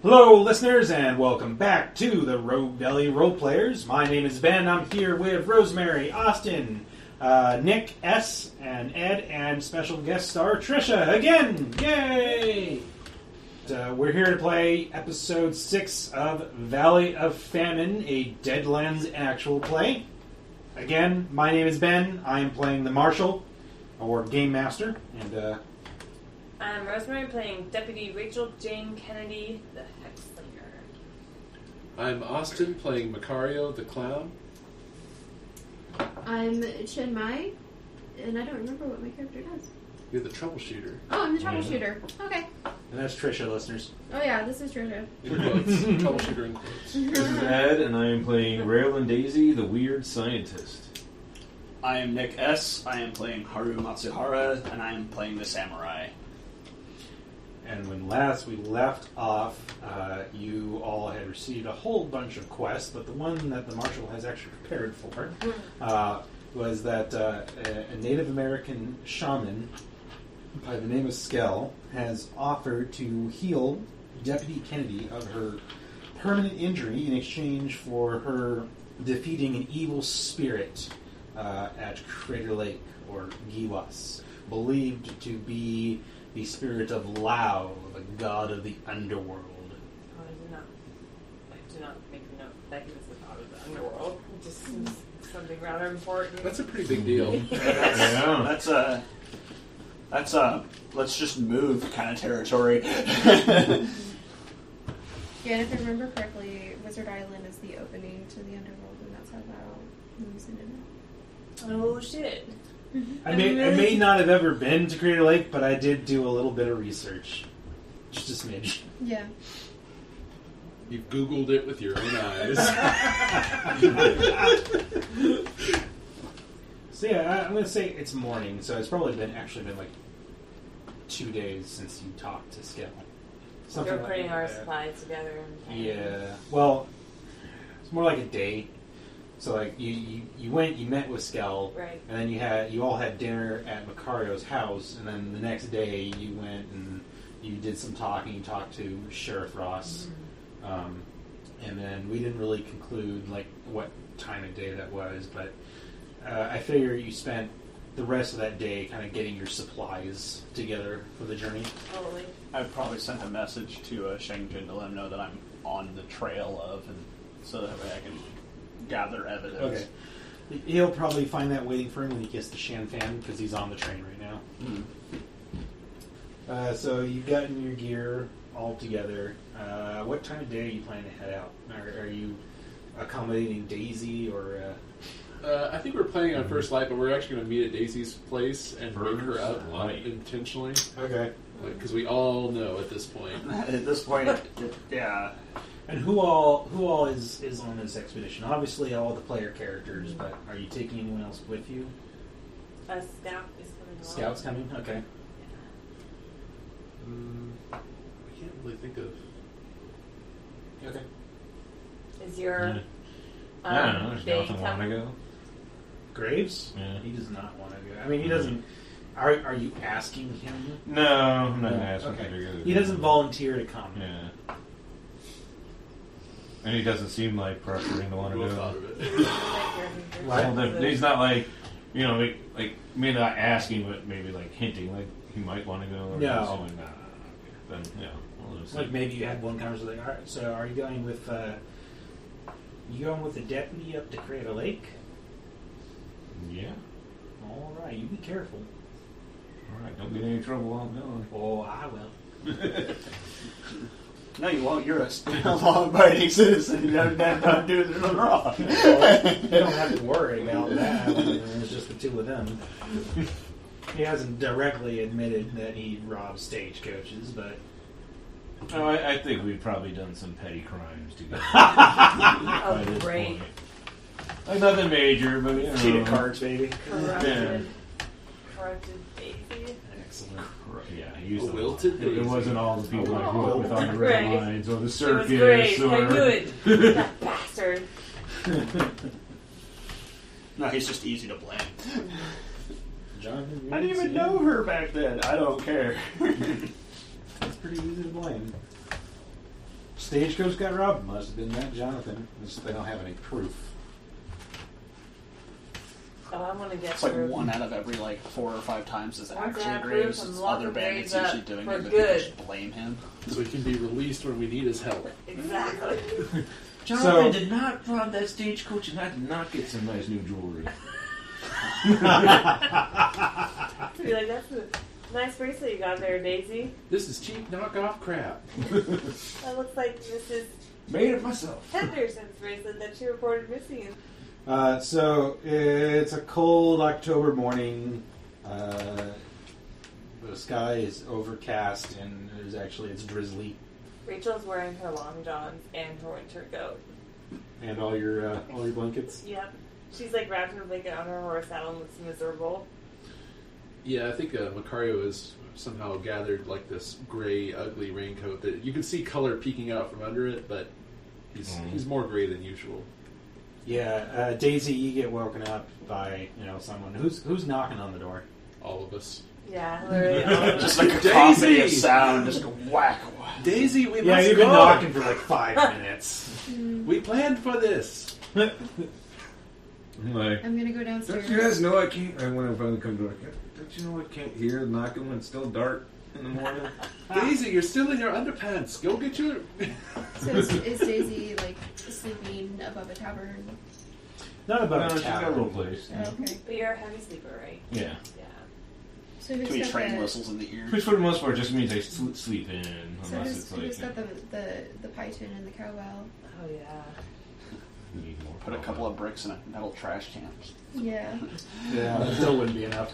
Hello, listeners, and welcome back to the Rogue Valley Roleplayers. My name is Ben. I'm here with Rosemary, Austin, Nick, S, and Ed, and special guest star Trisha again. Yay! We're here to play episode 6 of Valley of Famine, a Deadlands actual play. Again, my name is Ben. I am playing the Marshal, or Game Master, and I'm Rosemary, playing Deputy Rachel Jane Kennedy, the hexslinger. I'm Austin, playing Macario the Clown. I'm Chen Mei, and I don't remember what my character does. You're the Troubleshooter. Oh, I'm the Troubleshooter. Okay. and that's Trisha, listeners. Oh yeah, this is Trisha. In quotes. Troubleshooter in quotes. This is Ed, and I am playing Railin Daisy, the weird scientist. I am Nick S. I am playing Haru Matsuhara, and I am playing the samurai. And when last we left off, you all had received a whole bunch of quests, but the one that the Marshal has actually prepared for was that a Native American shaman by the name of Skell has offered to heal Deputy Kennedy of her permanent injury in exchange for her defeating an evil spirit at Crater Lake, or Giiwas, believed to be the spirit of Llao, the god of the underworld. Oh, I do not make a note that he was the god of the underworld. It just seems something rather important. That's a pretty big deal. That's a let's just move kind of territory. Yeah, and if I remember correctly, Wizard Island is the opening to the underworld, and that's how Llao moves into it. Oh shit. I may not have ever been to Crater Lake, but I did do a little bit of research. Just a smidge. Yeah. You've Googled it with your own eyes. So yeah, I'm going to say it's morning, so it's probably been like 2 days since you talked to Skell. We're like putting our that. supplies together. And Yeah. Well, it's more like a day. So like you went, you met with Skell, Right. and then you all had dinner at Macario's house, and then the next day you went and you did some talking. You talked to Sheriff Ross, and then we didn't really conclude like what time of day that was, but I figure you spent the rest of that day kind of getting your supplies together for the journey. Totally. I've probably sent a message to Shengjin to let him know that I'm on the trail of, and so that way I can gather evidence. Okay. He'll probably find that waiting for him when he gets to Shanfan, because he's on the train right now. Mm. So you've gotten your gear all together. What time of day are you planning to head out? Are you accommodating Daisy, or... I think we're planning on First Light, but we're actually going to meet at Daisy's place and bring her up First Light. intentionally. Okay. Because we all know at this point. At this point, yeah. And who all is on this expedition? Obviously all the player characters, but are you taking anyone else with you? A scout is coming along. Scouts coming? Okay. I can't really think of... Okay. Is your I don't know, does big Jonathan want to go? Graves? Yeah. He does not want to go. I mean, he doesn't... Are you asking him? No, I'm not asking Okay. him to go. He doesn't volunteer to come. Yeah. And he doesn't seem like pressuring to want to Well go. thought of it. Right. Well, he's not like, like maybe not asking, but maybe like hinting, like he might want to go. Or No. something. Nah. Then, yeah. We'll just Like maybe you had one conversation. Like, all right, so are you going with the deputy up to Crater Lake? yeah. All right, you be careful. All right, don't get in any trouble while I'm going. Oh, I will. No, you won't. You're a law-abiding citizen. You don't do anything wrong. You don't have to worry about that. It's just the two of them. He hasn't directly admitted that he robs stagecoaches, but... No, I think we've probably done some petty crimes together. Oh, by this great. point. Like nothing major, but Cheated cards, baby. Corrupted Daisy. Excellent. Yeah, he used A wilted it. It daisy. wasn't all the people I grew up with on the Great. red lines or the It was circus great. or I knew it. That bastard. No, he's just easy to blame. Jonathan, I didn't even know her back then. I don't care. That's pretty easy to blame. Stagecoach got robbed. Must have been that Jonathan. They don't have any proof. Oh, I want to get It's like proof. 1 out of every 4 or 5 times is Once I actually have Graves. proof, It's I'm locking other bandits Graves usually up doing for it, but people good. just blame him. So he can be released when we need his help. Exactly. Jonathan did not rob that stagecoach, and I did not get some nice new jewelry. To be like, that's a nice bracelet you got there, Daisy. This is cheap knockoff crap. That looks like Mrs. Made it myself. Henderson's bracelet that she reported missing. So it's a cold October morning. The sky is overcast, and it's drizzly. Rachel's wearing her long johns and her winter coat. And all your blankets. Yep. She's wrapped in a blanket on her horse saddle and looks miserable. Yeah, I think Macario has somehow gathered this gray, ugly raincoat that you can see color peeking out from under it, but he's more gray than usual. Yeah, Daisy, you get woken up by someone who's knocking on the door. All of us. Yeah, literally all of Just them. like a cacophony of Daisy! sound, just go whack, whack. Daisy, we Yeah, must you've go! been knocking for 5 minutes. We planned for this. I'm like, I'm gonna go downstairs. don't you guys know I can't? I want to finally come to it. Don't you know I can't hear knocking when it's still dark in the morning? Daisy, you're still in your underpants. Go get your... So is Daisy sleeping above a tavern? Not about No, a she's got a tavern. little place. Oh, okay. But you're a heavy sleeper, right? Yeah. Yeah. So Too who's many got train the, whistles in the ear. Which for the most part just means I sleep in, So unless who's, it's who's got like the python and the cowbell? Oh, yeah. need more Put a couple of bricks in a metal trash can. Yeah. Yeah, that still wouldn't be enough.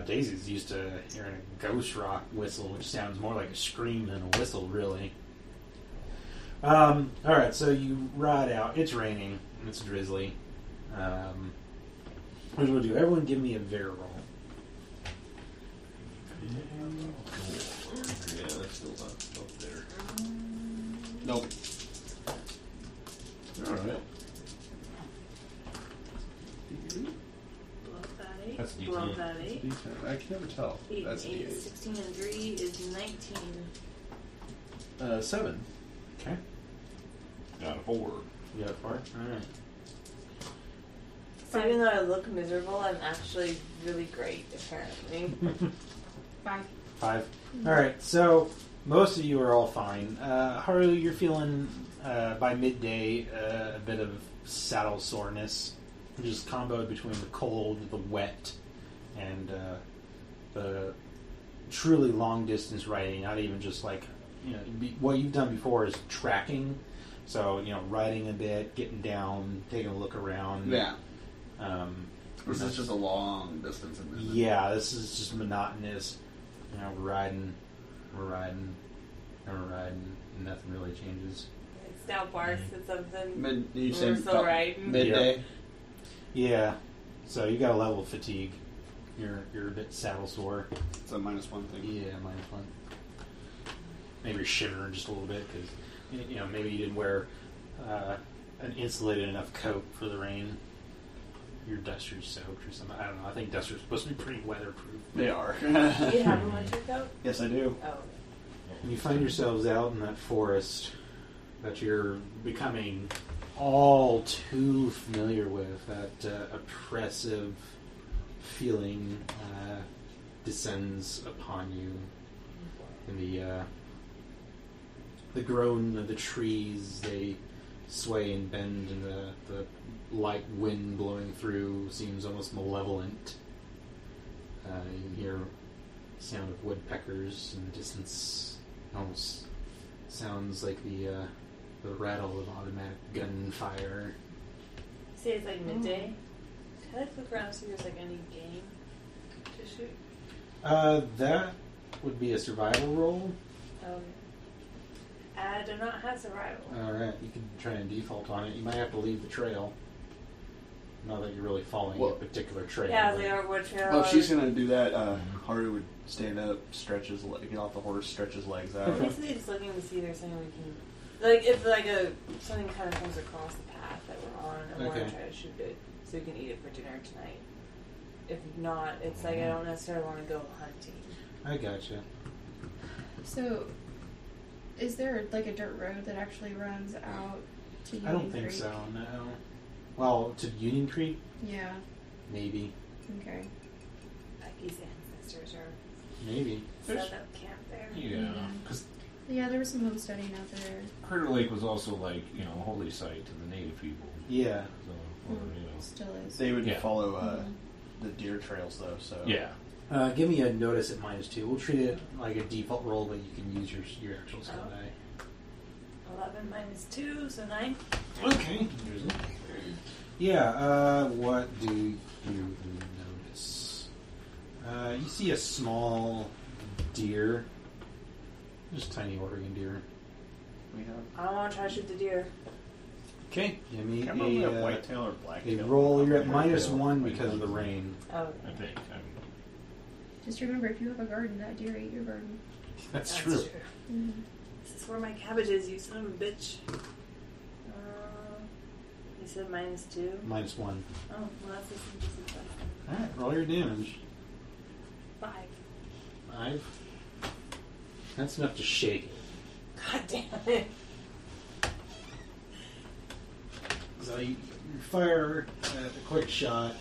Daisy's used to hearing a ghost rock whistle, which sounds more like a scream than a whistle, really. Alright, so you ride out. It's raining. It's drizzly. What do we do? Everyone give me a Ver roll. Yeah, that's still up there. Nope. Alright. Love that 8. That's D10. Love that 8. I can never tell. 8 That's and 8 an is 16 and 3 is 19. 8. 7. Okay. Got a 4. You got 4? Alright. So even though I look miserable, I'm actually really great, apparently. 5. 5. Alright, so most of you are all fine. Haru, you're feeling, by midday, a bit of saddle soreness. Just comboed between the cold, the wet, and the truly long distance riding. Not even just what you've done before is tracking. So, riding a bit, getting down, taking a look around. Yeah. This is just a long distance in movement. Yeah, this is just monotonous. We're riding, and nothing really changes. It's now Barks at something. You We're said still riding. midday. Yeah, so you got a level of fatigue. You're a bit saddle sore. It's a -1 thing. Yeah, -1. Maybe you're shivering just a little bit because maybe you didn't wear an insulated enough coat for the rain. Your duster's soaked or something. I don't know. I think dusters are supposed to be pretty weatherproof. They are. Do you have a winter coat? Yes, I do. Oh. And you find yourselves out in that forest that you're becoming all too familiar with. That oppressive feeling descends upon you. And the groan of the trees, they sway and bend, and the light wind blowing through seems almost malevolent. You can hear the sound of woodpeckers in the distance. Almost sounds like the rattle of automatic gunfire. Say it's midday. Can I look around and see if there's any game to shoot? That would be a survival roll. I do not have survival. Alright, you can try and default on it. You might have to leave the trail. Not that you're really following a particular trail. Yeah, but- they are wood trail. Well, if she's gonna do that, Haru would stand up, stretch his get off the horse, stretch his legs out. Basically, just looking to see if there's something we can, if something kind of comes across the path that we're on, I want to Okay. try to shoot it so we can eat it for dinner tonight. If not, it's I don't necessarily want to go hunting. I gotcha. So, Is there like a dirt road that actually runs out to Union I don't think Creek? so, no. Well, to Union Creek? Yeah. Maybe. Okay. Becky's ancestors are Maybe. set up camp there. Yeah, because Yeah, there was some homesteading out there. Crater Lake was also like a holy site to the native people. Yeah. So, or, Still is. They would Yeah. follow Mhm. the deer trails though. So yeah. Give me a notice at -2. We'll treat it like a default roll, but you can use your actual skill Oh. die. 11 minus 2, so 9. Okay. Yeah, what do you notice? You see a small deer. Just tiny Oregon deer. we have. I don't want to try to shoot the deer. Okay, give me Can't remember if we have a whitetail or blacktail. roll. You're at Whitetail. -1 because of the rain. Oh, I think. Just remember, if you have a garden, that deer ate your garden. That's true. Mm-hmm. This is where my cabbage is, you son of a bitch. You said -2? -1. Oh, well, that's just interesting. Alright, roll your damage. 5. 5. That's enough to shake it. God damn it. So you fire a quick shot.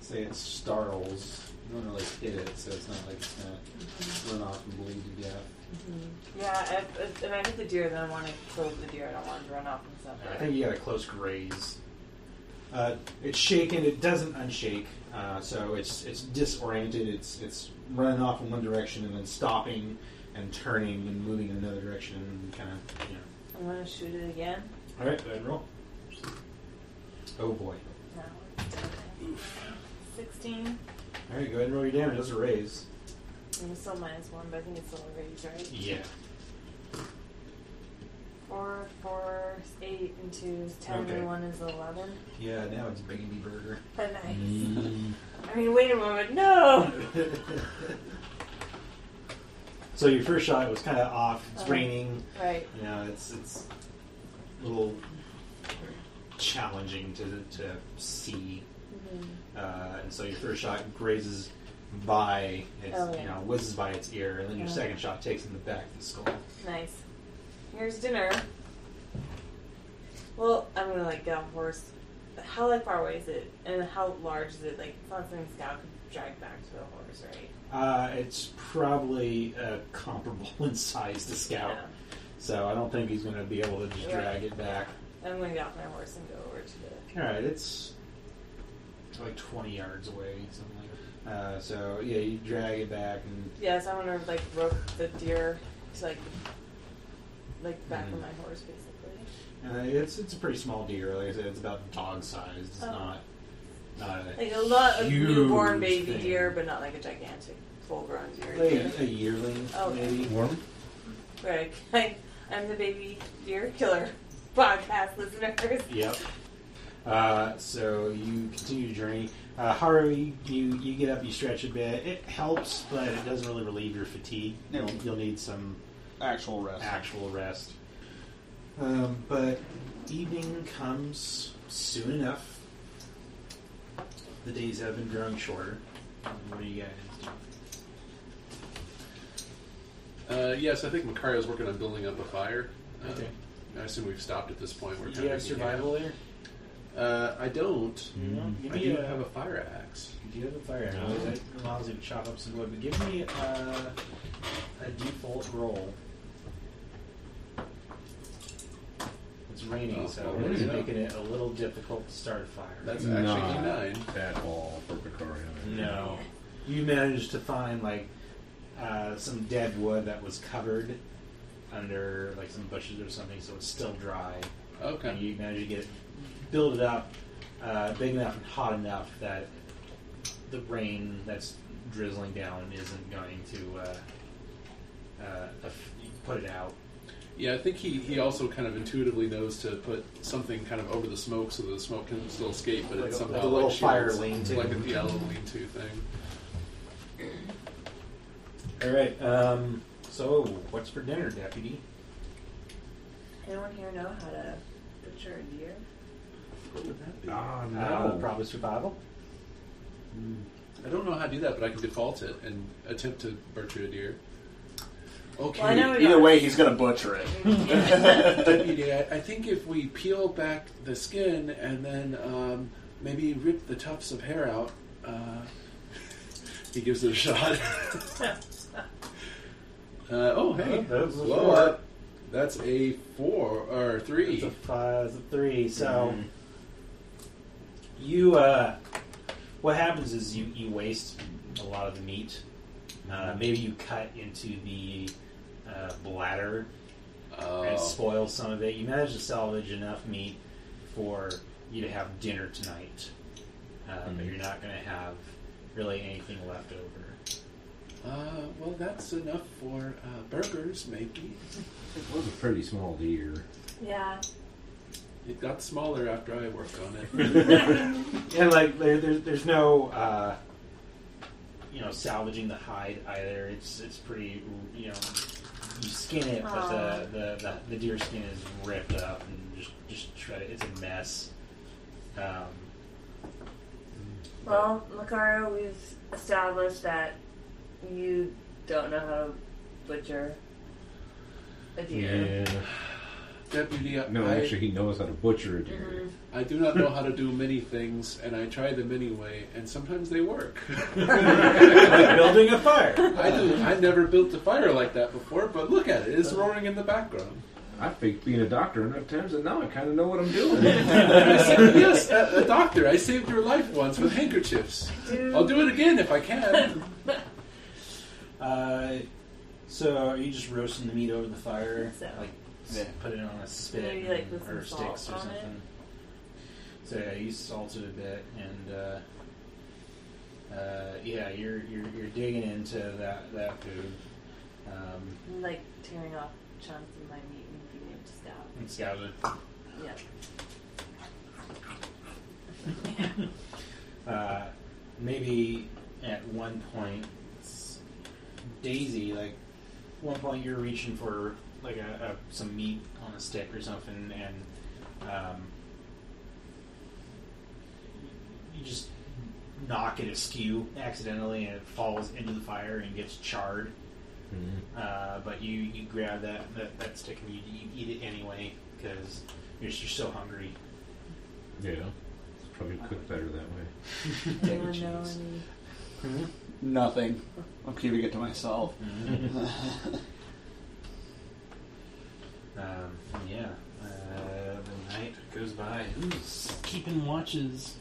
Say it startles. You don't really hit it, so it's not like it's going to run off and bleed to death. Yeah, if I hit the deer, then I want to kill the deer. I don't want it to run off and stuff. I think you got a close graze. It's shaken. It doesn't unshake, so it's disoriented. It's running off in one direction and then stopping and turning and moving in another direction and kind of, I'm going to shoot it again. All right, go ahead and roll. Oh boy. No, it's 16. All right, go ahead and roll your damage. That's a raise. And it's still -1, but I think it's still a raise, right? Yeah. 4, 4, 8, and 2 is 10, Okay. and 1 is 11. Yeah, now it's baby burger. But nice. I mean, wait a moment. No! So your first shot was kind of off. It's raining. Right. You know, it's a little challenging to see. And so your first shot grazes by its, whizzes by its ear, and then your second shot takes in the back of the skull. Nice. Here's dinner. Well, I'm gonna get off horse. How far away is it, and how large is it? It's not something Scout could drag back to the horse, right? It's probably comparable in size to Scout, Yeah. so I don't think he's going to be able to just drag it back. I'm gonna get off my horse and go over to the. All right, it's like 20 yards away, something like that. So yeah, you drag it back, and Yes, I want to rope the deer to back of my horse, basically. it's a pretty small deer. Like I said, it's about dog sized. It's not A lot of huge newborn baby thing. deer, but not a gigantic full-grown deer. Like a yearling, Okay. maybe. Warm? Right. I'm the baby deer killer podcast listeners. Yep. So you continue to journey. Haru, you get up, you stretch a bit. It helps, but it doesn't really relieve your fatigue. No. You'll need some Actual rest. rest. But evening comes soon enough. The days have been growing shorter. What do you guys do? Yes, I think Macario's working on building up a fire. Okay. I assume we've stopped at this point. We're Do you have survival there? I don't. Give I me do a- have a fire axe. You do have a fire arrow. That allows you to chop up some wood. But give me a default roll. It's raining, Oh, so yeah. it's making it a little difficult to start a fire. That's actually Not E9. at all for Macario. No. You managed to find some dead wood that was covered under some bushes or something, so it's still dry. Okay. And you managed to build it up big enough and hot enough that the rain that's drizzling down isn't going to put it out. Yeah, I think he also kind of intuitively knows to put something kind of over the smoke so the smoke can still escape, but Like it's a- somehow like a little fire shields. lean-to. Like a little lean-to thing. All right. So, what's for dinner, Deputy? Anyone here know how to butcher a deer? What would that be? Probably survival. I don't know how to do that, but I can default it and attempt to butcher a deer. Okay. Well, I know Either way, he's gonna butcher it. Deputy, I think if we peel back the skin and then maybe rip the tufts of hair out, he gives it a shot. Oh, hey. That's a Well, 4. that's a 4 or 3. It's a 5, it's a 3. So you, what happens is you waste a lot of the meat. Maybe you cut into the bladder and spoil some of it. You manage to salvage enough meat for you to have dinner tonight, but you're not going to have really anything left over. Well, that's enough for burgers, maybe. It was a pretty small deer. Yeah. It got smaller after I worked on it. And like there's no salvaging the hide either. It's pretty, you skin it, but the deer skin is ripped up and just shredded. It's a mess. Well, Macario, we've established that you don't know how to butcher a deer. Yeah. Deputy, No, actually, he knows how to butcher a deer. I do not know how to do many things, and I try them anyway, and sometimes they work. Like building a fire. I never built a fire like that before, but look at it. It's roaring in the background. I faked being a doctor enough times that now I kind of know what I'm doing. Yes, a doctor. I saved your life once with handkerchiefs. I'll do it again if I can. So are you just roasting the meat over the fire? So. Like Yeah. put it on a spit Maybe, like, with or some sticks salt or on it? something. So yeah, you salt it a bit, and you're digging into that food. I'm like tearing off chunks of my meat and feeding it to Scout. And scout it. Maybe at one point, Daisy, like one point you're reaching for like some meat on a stick or something, and you just knock it askew accidentally, and it falls into the fire and gets charred. But you grab that stick and you eat it anyway because you're so hungry. Yeah. It's probably cooked better that way. Anyone know any? Nothing. I'm keeping it to myself. The night goes by. Who's keeping watches?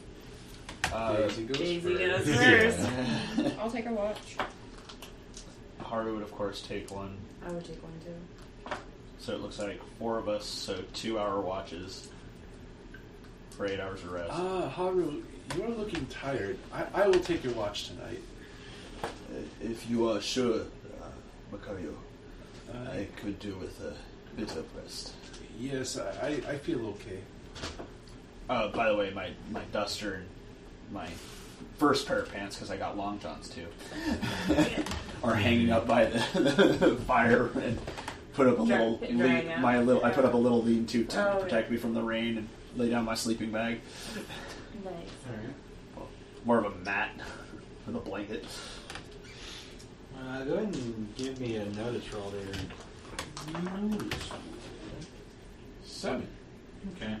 Daisy goes Daisy goes first. first. I'll take a watch. Haru would, of course, take one. I would take one too. So it looks like 4 of us, so 2-hour watches for 8 hours of rest. Haru, you are looking tired. I will take your watch tonight. If you are sure, Macario, I could do with a bit of rest. Yes, I feel okay. By the way, my duster and my first pair of pants, because I got long johns too, are hanging up by the fire, and put up a little drying out? I put up a little lean-to to Oh, protect me from the rain, and lay down my sleeping bag. Nice. Well, more of a mat with a blanket. Go ahead and give me a notice roll there. Notice. 7. Okay.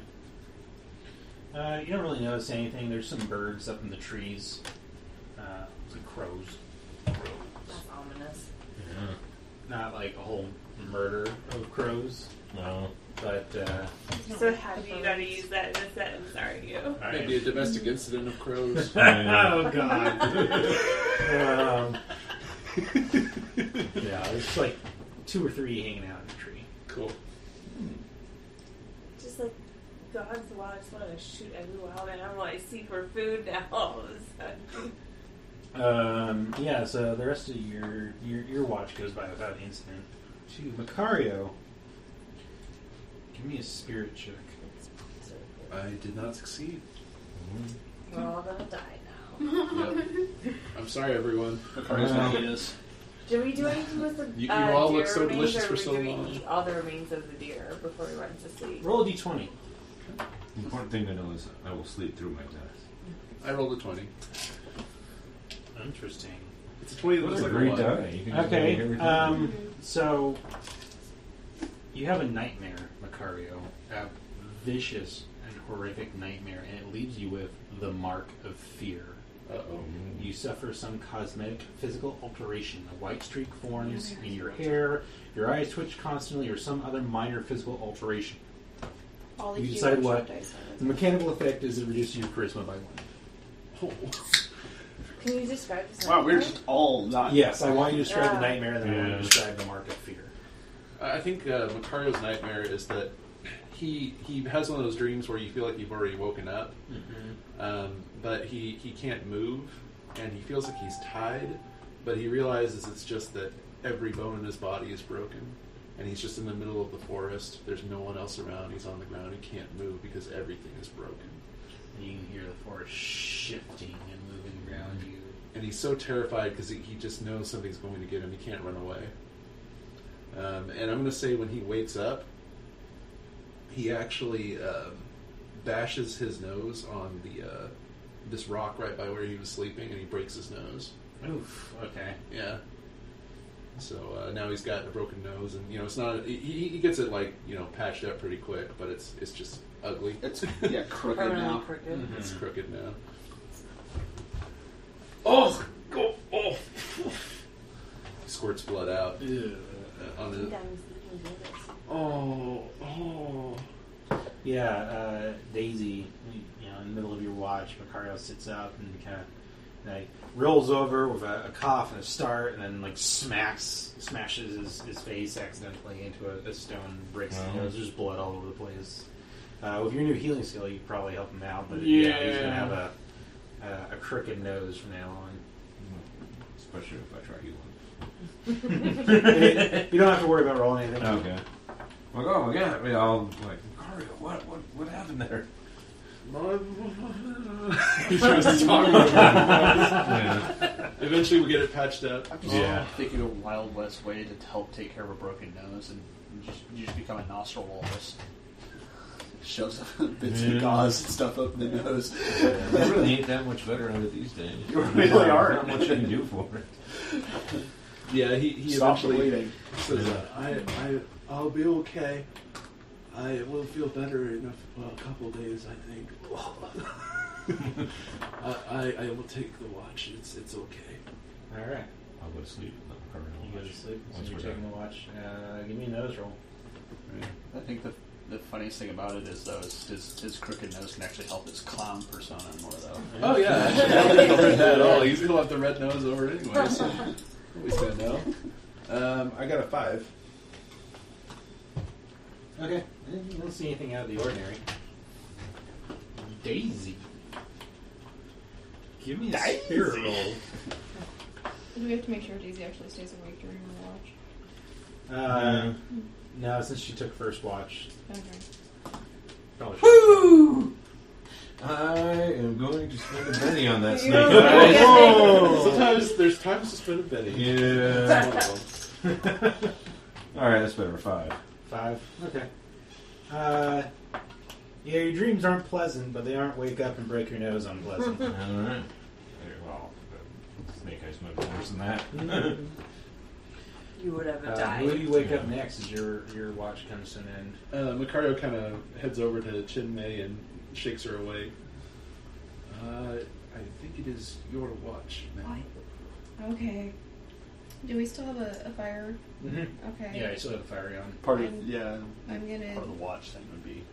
You don't really notice anything. There's some birds up in the trees. Some crows. That's ominous. Yeah. Not like a whole murder of crows, No. but So have you got to use that in a sentence, aren't you? Maybe a domestic incident of crows. Oh God. Yeah, there's like 2 or 3 hanging out in the tree. Cool. Just like God's law, I just want to shoot every wild animal I see for food now all of a sudden. Yeah, so the rest of your watch goes by without incident. To Macario, give me a spirit check. I did not succeed. We're all gonna die now. Yep. I'm sorry, everyone. Macario's gonna eat us. Did we do anything with the You all deer look so remains, delicious or for we so do we long. eat all the remains of the deer before we went to sleep? Roll a d20. The important thing to know is I will sleep through my death. I rolled a 20. Interesting. It's a 20 that looks It's a like a great 1. die. You can just do Okay. everything. So, you have a nightmare, Macario. A vicious and horrific nightmare, and it leaves you with the mark of fear. Uh-oh. You suffer some cosmetic physical alteration. A white streak forms in your hair, your eyes twitch constantly, or some other minor physical alteration. All You decide what. The mechanical effect is it reduces your charisma by 1. Can you describe this? Wow, we're just all not. Yes, I want you to describe the Yeah. nightmare, and then I want you to describe the mark of fear. I think Macario's nightmare is that he has one of those dreams where you feel like you've already woken up, but he can't move, and he feels like he's tied, but he realizes it's just that every bone in his body is broken, and he's just in the middle of the forest. There's no one else around. He's on the ground. He can't move because everything is broken. And you can hear the forest shifting and moving around you. And he's so terrified because he just knows something's going to get him. He can't run away. And I'm going to say when he wakes up, he actually bashes his nose on this rock right by where he was sleeping, and he breaks his nose. Oof, okay. Yeah. So now he's got a broken nose, and it's not. He gets it patched up pretty quick, but it's just ugly. It's crooked now. Permanently crooked. Mm-hmm. It's crooked now. Oh! He squirts blood out on his. Sometimes you can do this. Oh. Yeah, Daisy, in the middle of your watch, Macario sits up and kind of rolls over with a cough and a start, and then smashes his face accidentally into a stone, breaks his nose. There's blood all over the place. With your new healing skill, you could probably help him out, but he's gonna have a crooked nose from now on. Especially if I try healing. You don't have to worry about rolling anything. Okay. Like, oh my god! I'll Macario, what happened there? He was talking about Yeah. Eventually, we get it patched up. I'm just thinking of a Wild West way to help take care of a broken nose, and you just become a nostril walrus. Shows up bits of gauze and stuff up the nose. They really ain't that much better at it these days. You really are. Not much you can do for it. Yeah, he Stop the eventually bleeding. says, I'll be okay. I will feel better in a couple days, I think. I will take the watch. It's okay. All right. I'll go to sleep. You go to sleep. So Once you're we're taking done. the watch. Give me a nose roll. I think the funniest thing about it is, though, his crooked nose can actually help his clown persona more, though. Oh, yeah. Actually, I don't think he'll hurt that at all. He'll have the red nose over it anyway, so nobody's going to know. I got a 5. Okay. You don't see anything out of the ordinary. Daisy. Give me a spirit roll. Do we have to make sure Daisy actually stays awake during her watch? No, since she took first watch. Okay. Probably Woo! I am going to spend a penny on that snake, You're guys. Sometimes there's times to spend a penny. Yeah. One of them. Alright, that's better. 5. 5. Okay. Yeah, your dreams aren't pleasant, but they aren't wake up and break your nose unpleasant. Alright. Well, the snake eyes might be worse than that. You would have died. Who do you wake up next as your watch comes to an end? Macario kind of heads over to Chen Mei and shakes her away. I think it is your watch, ma'am. Okay. Do we still have a fire? Mm-hmm. Okay. Yeah, you still have the fire on. Part of I'm gonna part of the watch thing would be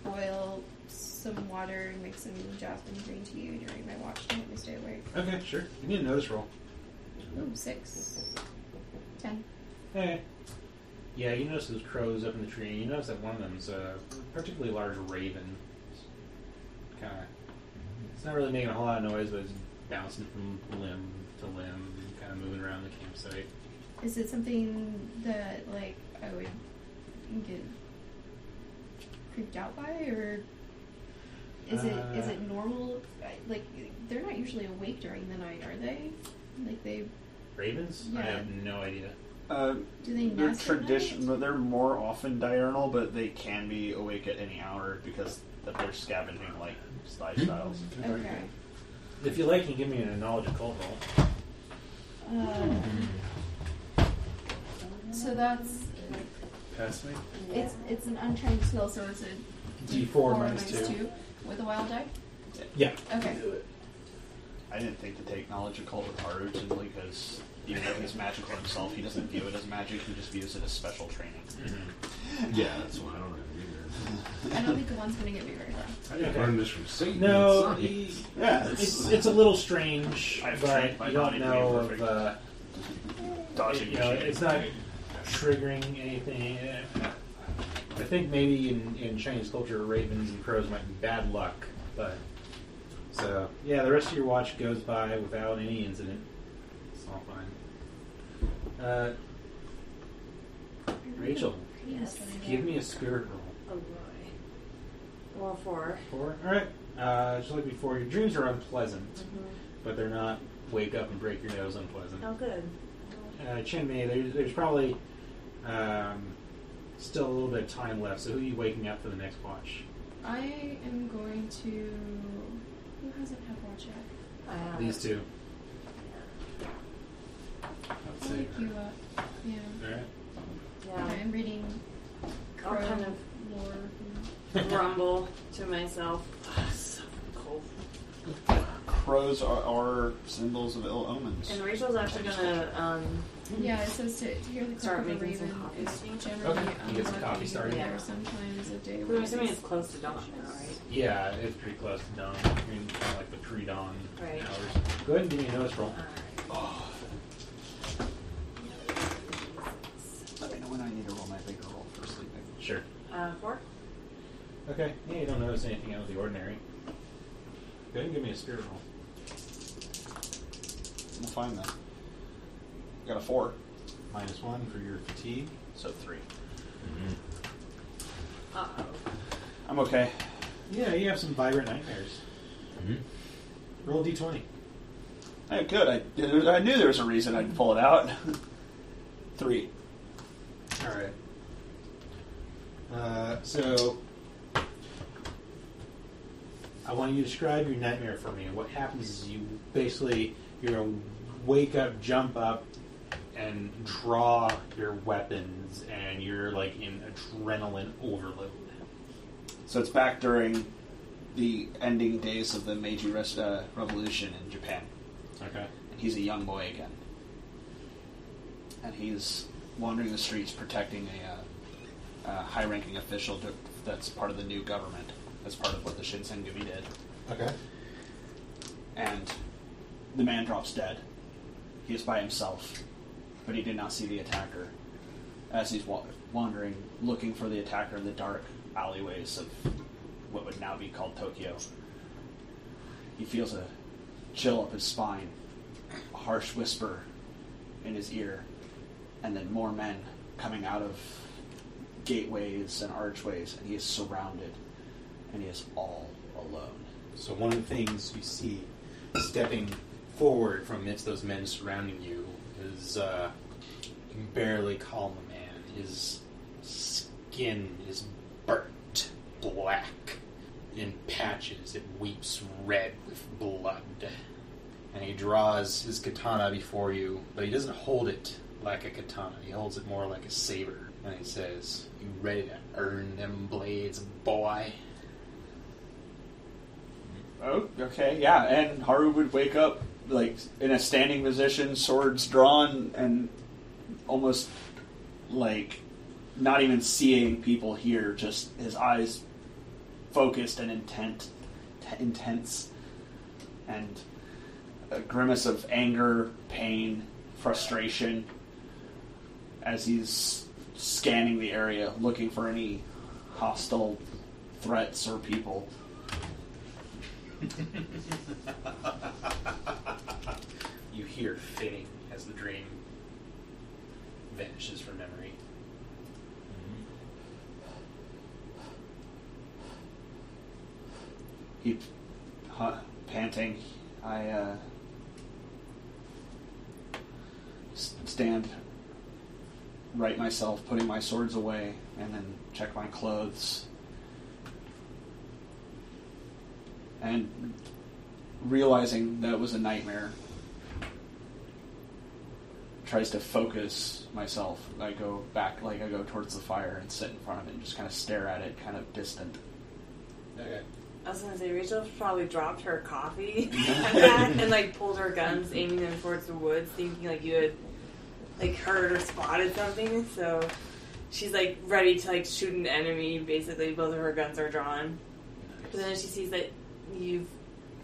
boil some water and make some jasmine green tea during my watch to help me stay awake. Okay, sure. Give me a nose roll. Ooh, 6. 10. Hey. Yeah, you notice those crows up in the tree. You notice that one of them is a particularly large raven. It's not really making a whole lot of noise, but it's bouncing from limb to limb, kind of moving around the campsite. Is it something that, I would get creeped out by, or is it normal? They're not usually awake during the night, are they? Ravens? Yeah. I have no idea. Do they They're nest at night? They're more often diurnal, but they can be awake at any hour because they're scavenging like lifestyles. Okay. If you like, you can give me a knowledge occult roll. So that's Pass me. it's an untrained skill, so it's a D4 minus 2. with a wild die. Yeah. Okay. I didn't think to take knowledge of cult with Haru simply because even though he's magical himself, he doesn't view it as magic, he just views it as special training. Yeah, that's why I don't have it either. I don't think the one's going to get me very far. I didn't learn this from Satan. No, It's Yeah, it's a little strange, I've but trained my you don't body to be know of perfect. Dodging you know, machine. it's not triggering anything. I think maybe in Chinese culture, ravens and crows might be bad luck, but so yeah, the rest of your watch goes by without any incident. It's all fine. Rachel, Yes. give me a spirit roll. Oh boy. Well, 4. 4. All right. Just like before, your dreams are unpleasant, Mm-hmm. but they're not wake up and break your nose unpleasant. Oh, good. Chen Mei, there's probably still a little bit of time left. So who are you waking up for the next watch? I am going to. Who hasn't had watch yet? I have These two. I'll wake you up. Yeah. All right. Yeah. I'm reading I'll Crow kind of lore. rumble to myself. So cold. Crows are symbols of ill omens. And Rachel's actually gonna Yeah, it says to hear the Start croak of a making some raven coffee. is generally Okay, you get some unlucky. coffee started. There Yeah. are sometimes a day I'm where assuming it's it's close to dawn now, right? Yeah, it's pretty close to dawn. I mean, kind of like the pre-dawn Right. hours. Go ahead and give me a notice roll. Let me know when I need to roll my bigger roll for sleeping. Sure. 4? Okay. Yeah, you don't notice anything out of the ordinary. Go ahead and give me a spirit roll. I'm fine then. Got a 4, -1 for your fatigue. so 3. Uh-oh. I'm okay. Yeah, you have some vibrant nightmares. Roll a d20. Hey, good. I knew there was a reason I'd pull it out. 3. All right. So I want you to describe your nightmare for me. And what happens is you're gonna wake up, jump up, and draw your weapons, and you're like in adrenaline overload. So it's back during the ending days of the Meiji Revolution in Japan. Okay. And he's a young boy again. And he's wandering the streets protecting a high-ranking official that's part of the new government. That's part of what the Shinsengumi did. Okay. And the man drops dead. He is by himself, but he did not see the attacker. As he's wandering, looking for the attacker in the dark alleyways of what would now be called Tokyo, he feels a chill up his spine, a harsh whisper in his ear, and then more men coming out of gateways and archways, and he is surrounded, and he is all alone. So one of the things you see stepping forward from amidst those men surrounding you is you can barely call him a man. His skin is burnt black in patches. It weeps red with blood. And he draws his katana before you, but he doesn't hold it like a katana. He holds it more like a saber. And he says, "You ready to earn them blades, boy?" Oh, okay, yeah. And Haru would wake up like in a standing position, swords drawn, and almost like not even seeing people here, just his eyes focused and intense, and a grimace of anger, pain, frustration as he's scanning the area, looking for any hostile threats or people. You hear fitting as the dream vanishes from memory. He, panting, I stand, right myself, putting my swords away, and then check my clothes. And realizing that it was a nightmare, tries to focus myself. I go back, like I go towards the fire and sit in front of it and just kind of stare at it, kind of distant. Okay. I was gonna say Rachel probably dropped her coffee and like pulled her guns, aiming them towards the woods, thinking like you had like heard or spotted something. So she's like ready to like shoot an enemy. Basically, both of her guns are drawn. But then she sees that you've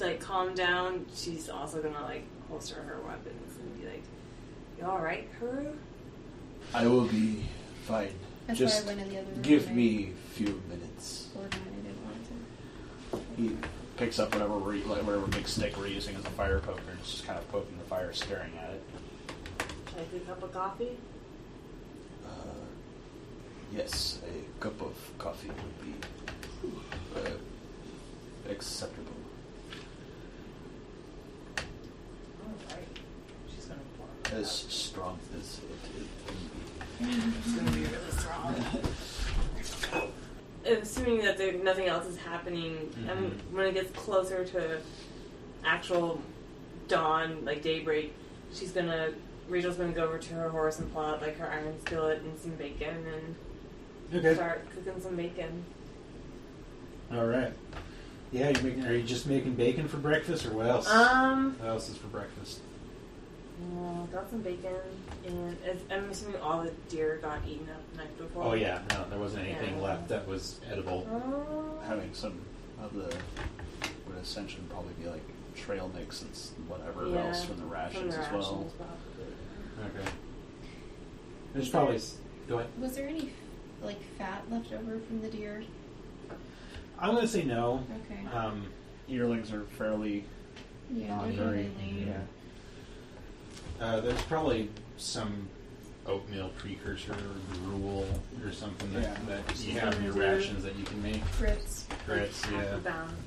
like calmed down. She's also gonna like holster her weapons and be like, "You all right, Haru?" I will be fine. That's Just why I went in the other room. give and me a few minutes. I ordered mine, I didn't want to. He picks up whatever big stick we're using as a fire poker and is just kind of poking the fire, staring at it. Can I get a cup of coffee? Yes, a cup of coffee would be acceptable. All right. She's gonna pour. As strong as it can be. It's gonna be really strong. Assuming that nothing else is happening, when it gets closer to actual dawn, like daybreak, Rachel's gonna go over to her horse and pull out like her iron skillet and some bacon and start cooking some bacon. All right. Yeah, are you just making bacon for breakfast, or what else? What else is for breakfast? Got some bacon, and I'm assuming all the deer got eaten up the night before. Oh yeah, no, there wasn't anything left that was edible. Having some of the would essentially probably be like trail mix and whatever else from the rations as well. Okay. There's probably. Go ahead. Was there any like fat left over from the deer? I'm gonna say no. Okay. Earlings are fairly Yeah, not they're very. really Yeah. There's probably some oatmeal precursor or gruel or something that you have in your rations that you can make. grits. Grits, yeah.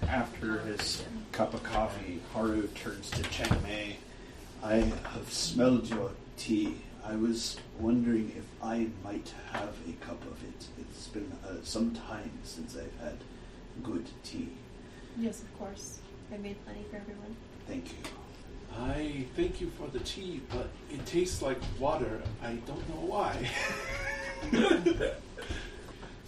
After his cup of coffee, Haru turns to Chen Mei. I have smelled your tea. I was wondering if I might have a cup of it. It's been some time since I've had good tea. Yes, of course. I made plenty for everyone. Thank you. I thank you for the tea, but it tastes like water. I don't know why.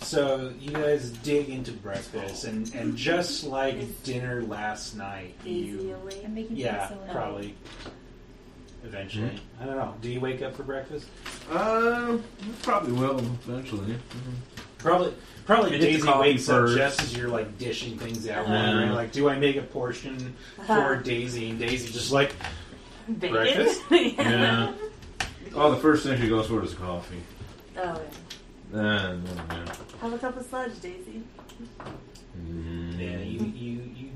So you guys dig into breakfast, and just like dinner last night, I'm making yeah, pizza. probably. Eventually, I don't know. Do you wake up for breakfast? Probably will eventually. Probably Get the Daisy coffee wakes first. up just as you're like dishing things out, wondering like, do I make a portion for Daisy? And Daisy just like, Bacon? breakfast? Yeah. Oh, the first thing she goes for is coffee. Oh, Yeah. have a cup of sludge, Daisy. Yeah, you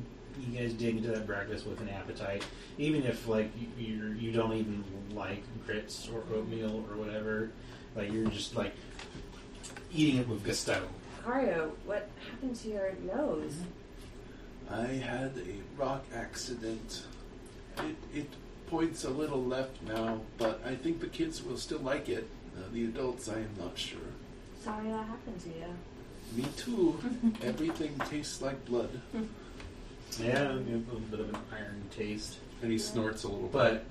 guys dig into that breakfast with an appetite, even if like you don't even like grits or oatmeal or whatever. Like you're just like eating it with gusto. Macario, what happened to your nose? I had a rock accident. It points a little left now, but I think the kids will still like it. The adults, I am not sure. Sorry that happened to you. Me too. Everything tastes like blood. Yeah, a little bit of an iron taste, And he snorts a little but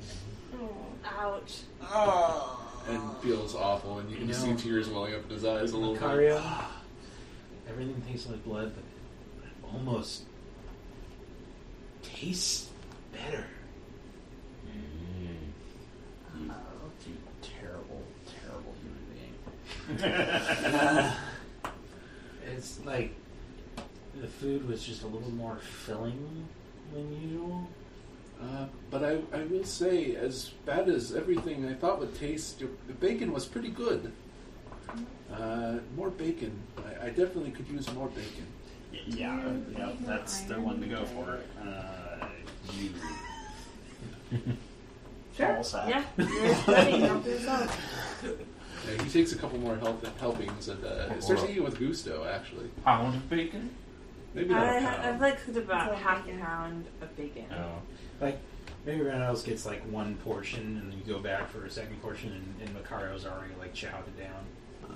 Ouch. bit and feels awful, and you can see tears welling up in his eyes a little bit. Macario, everything tastes like blood, but it almost tastes better. You terrible, terrible human being. It's like the food was just a little more filling than usual. But I will say, as bad as everything I thought would taste, the bacon was pretty good. More bacon. I definitely could use more bacon. Yeah, that's the one to go for. You. Sure. All sack. Yeah. You're ready. Help yourself. Yeah, he takes a couple more helpings and starts eating with gusto, actually. Pound of bacon? Maybe not a I've pound. like cooked about It's all half a bacon. pound of bacon. Oh. Like maybe everyone else gets like one portion, and then you go back for a second portion, and Macario's already like chowed it down.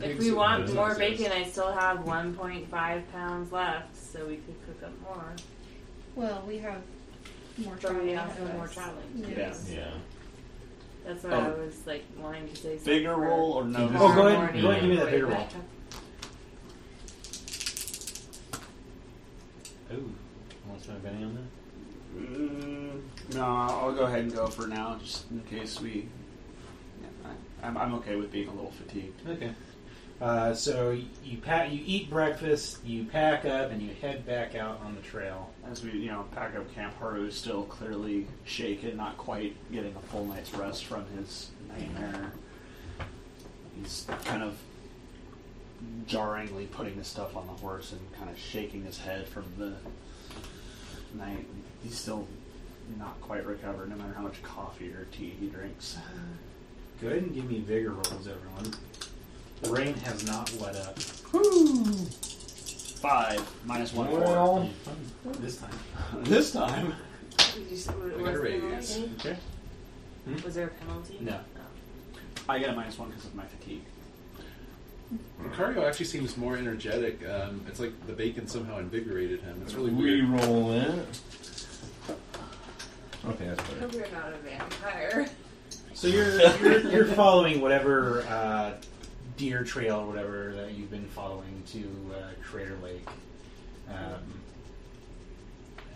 If we want more bacon, I still have 1.5 pounds left, so we could cook up more. Well, we have more So traveling. we have ahead of more us. traveling. Yeah. Yeah. That's what I was like wanting to say. Bigger roll or no? Oh, go ahead and give me that bigger roll. Ooh, want to spend a penny on that? No, I'll go ahead and go for now, just in case we. Yeah, I'm okay with being a little fatigued. Okay. So you eat breakfast, you pack up, and you head back out on the trail. As we, pack up camp, Haru is still clearly shaken, not quite getting a full night's rest from his nightmare. He's kind of jarringly putting the stuff on the horse and kind of shaking his head from the night. He's still not quite recovered, no matter how much coffee or tea he drinks. Go ahead and give me vigor rolls, everyone. The rain has not let up. Woo! 5 minus 1 4. Well, This time. This time. I got a raise. Okay. Was there a penalty? No. I get a minus 1 because of my fatigue. Macario actually seems more energetic. It's like the bacon somehow invigorated him. It's really weird. re-roll in. Okay, that's better. We're not a vampire. So you're following whatever deer trail or whatever that you've been following to Crater Lake.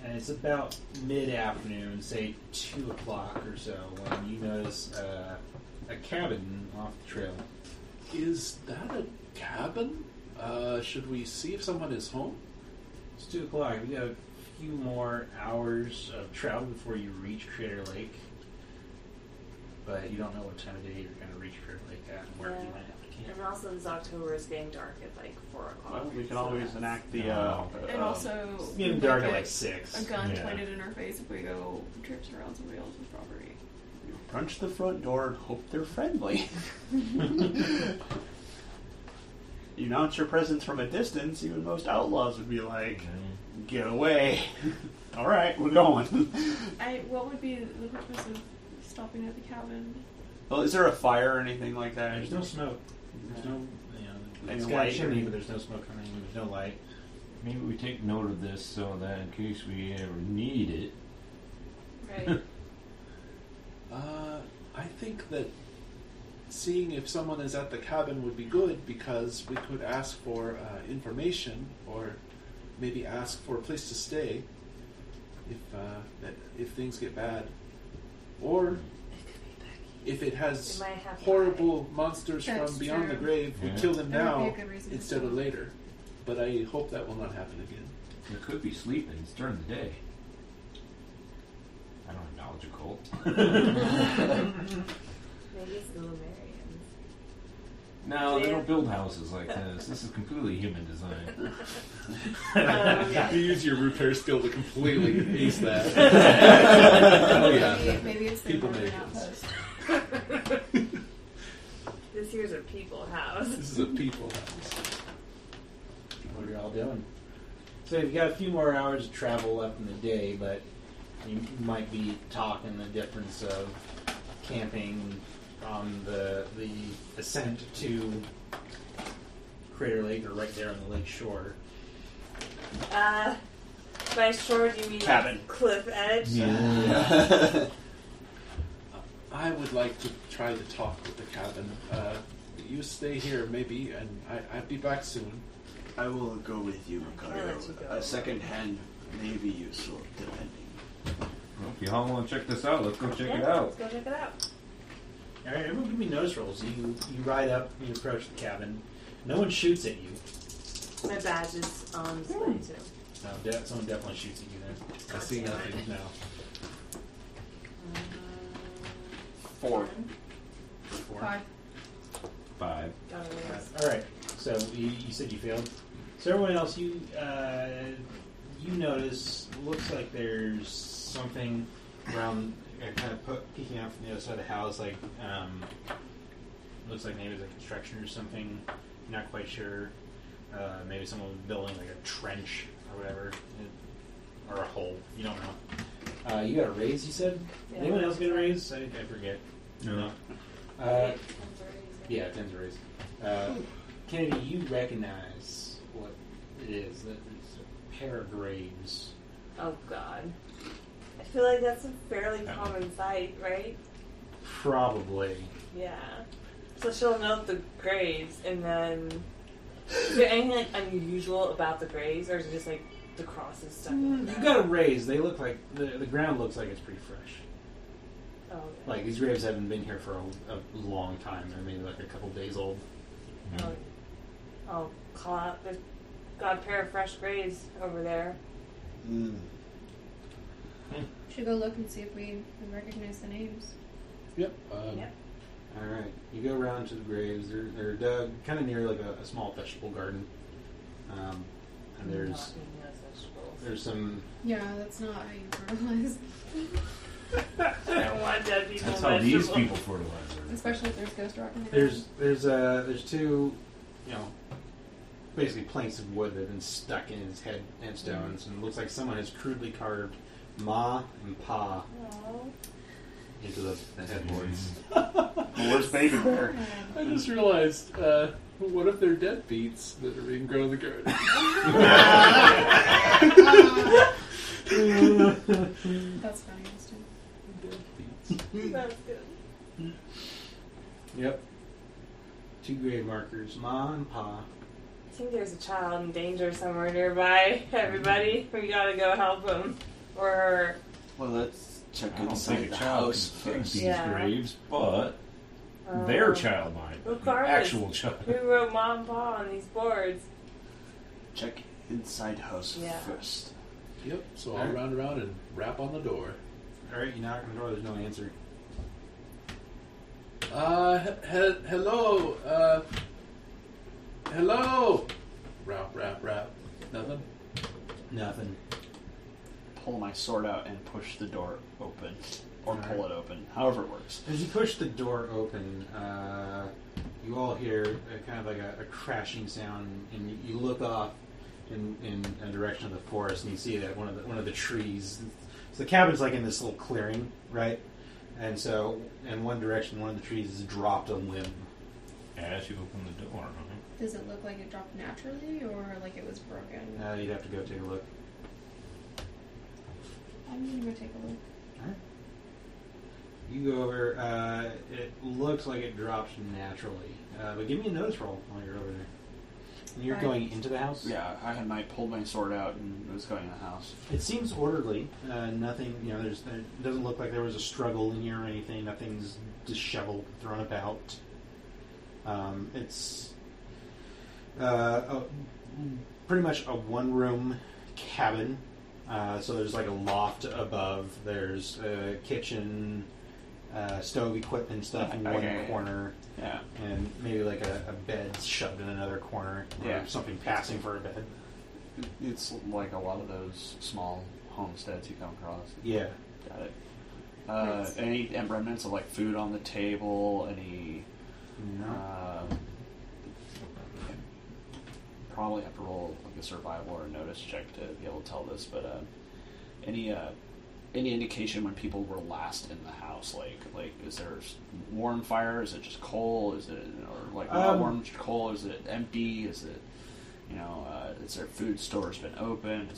And it's about mid-afternoon, say 2 o'clock or so, when you notice a cabin off the trail. Is that a cabin? Should we see if someone is home? It's 2 o'clock. You got a few more hours of travel before you reach Crater Lake. But you don't know what time of day you're going to reach Crater Lake at and where you might have to camp. And also, this October is getting dark at like 4 o'clock. Well, we can always enact the. And also, It's getting dark at like 6. a gun Yeah. pointed in our face if we go trips around somebody else's property. Punch the front door and hope they're friendly. You announce your presence from a distance, even most outlaws would be like, get away. All right, we're going. What would be the purpose of stopping at the cabin? Well, is there a fire or anything like that? There's no smoke. There's no, Any it's got a light chimney, or- but there's no smoke coming in. There's no light. Maybe we take note of this so that in case we ever need it. Right. I think that seeing if someone is at the cabin would be good because we could ask for information or maybe ask for a place to stay if things get bad. Or if it has It might have horrible monsters That's from beyond the true. grave, we Yeah. kill them That would be now a good reason to instead of stop. later. But I hope that will not happen again. We could be sleeping. It's during the day. I don't acknowledge a cult. Maybe it's the Lemurians. No, they don't build houses like this. This is completely human design. You use your repair skill to completely ace that. Oh yeah. Maybe it's the People northern make it. outpost. This here's a people house. This is a people house. What are you all doing? So you've got a few more hours of travel left in the day, but you might be talking the difference of camping on the ascent to Crater Lake, or right there on the lake shore. By shore, do you mean Cabin. like cliff edge? Yeah. I would like to try to talk with the cabin. You stay here, maybe, and I'll be back soon. I will go with you, I'll let you go. A second hand may be useful, depending. Well, if you all want to check this out, let's go check it Let's out. go check it out. All right, everyone give me notice rolls. You ride up, you approach the cabin. No one shoots at you. My badge is on display too. No, someone definitely shoots at you there. I see nothing. No. 4. 4. 5. 5. Got it. All right. So you said you failed. So everyone else, you notice. Looks like there's something around, kind of peeking out from the other side of the house. Like looks like maybe it's a construction or something. You're not quite sure. Maybe someone was building like a trench or whatever, or a hole. You don't know. You got a raise, you said? Yeah. Anyone else get a raise? I forget. No. Yeah, 10's a raise. Kennedy, you recognize what it is. That it's a pair of graves. Oh God. I feel like that's a fairly common sight, right? Probably. Yeah. So she'll note the graves, and then is there anything like unusual about the graves, or is it just like the crosses stuck in the You ground? got a raise. They look like the ground looks like it's pretty fresh. Oh, okay. Like these graves haven't been here for a long time. They're maybe like a couple days old. Oh, call out. There's got a pair of fresh graves over there. Should go look and see if we recognize the names. Yep. Yep. All right, you go around to the graves. They're dug kind of near like a small vegetable garden, and there's Not eating those vegetables. there's some. Yeah, that's not how you fertilize. I don't want dead people. That's how these people fertilize their. Especially if there's ghost rock in the There's two, basically planks of wood that have been stuck in his headstones, and it looks like someone has crudely carved Ma and Pa Aww. into the headboards. Where's Baby Bear? I just realized, what if they're dead beets that are being grown in the garden? That's funny, Austin. Dead beets. That's good. Yep. Two grave markers, Ma and Pa. I think there's a child in danger somewhere nearby. Everybody, we gotta go help him or her. Well, let's check I don't inside think a the child house can fix first. these Yeah. graves, but their child might. Regardless, Actual child. Who wrote Mom and Pa on these boards? Check inside house Yeah. first. Yep. So I'll round around and rap on the door. All right, you knock on the door. There's no answer. Hello. Hello. Rap. Nothing. Nothing. Pull my sword out and push the door open, or pull it open, however it works. As you push the door open, you all hear kind of like a crashing sound, and you look off in a direction of the forest, and you see that one of the trees. So the cabin's like in this little clearing, right? And so, in one direction, one of the trees has dropped a limb. As you open the door, huh? Does it look like it dropped naturally or like it was broken? You'd have to go take a look. I'm gonna go take a look. All right. You go over. It looks like it drops naturally, but give me a notice roll while you're over there. And you're Right. going into the house. Yeah, I had pulled my sword out and was going in the house. It seems orderly. Nothing, there doesn't look like there was a struggle in here or anything. Nothing's disheveled, thrown about. It's pretty much a one-room cabin. So there's like a loft above. There's a kitchen, stove equipment stuff in one corner. Yeah. And maybe like a bed shoved in another corner. Or Yeah. something passing for a bed. It's like a lot of those small homesteads you come across. Yeah. Got it. Nice. Any remnants of like food on the table? Any? No. Probably have to roll like a survival or a notice check to be able to tell this. But any indication when people were last in the house? Like is there warm fire? Is it just coal? Is it not warm coal? Is it empty? Is it is there food stores been open?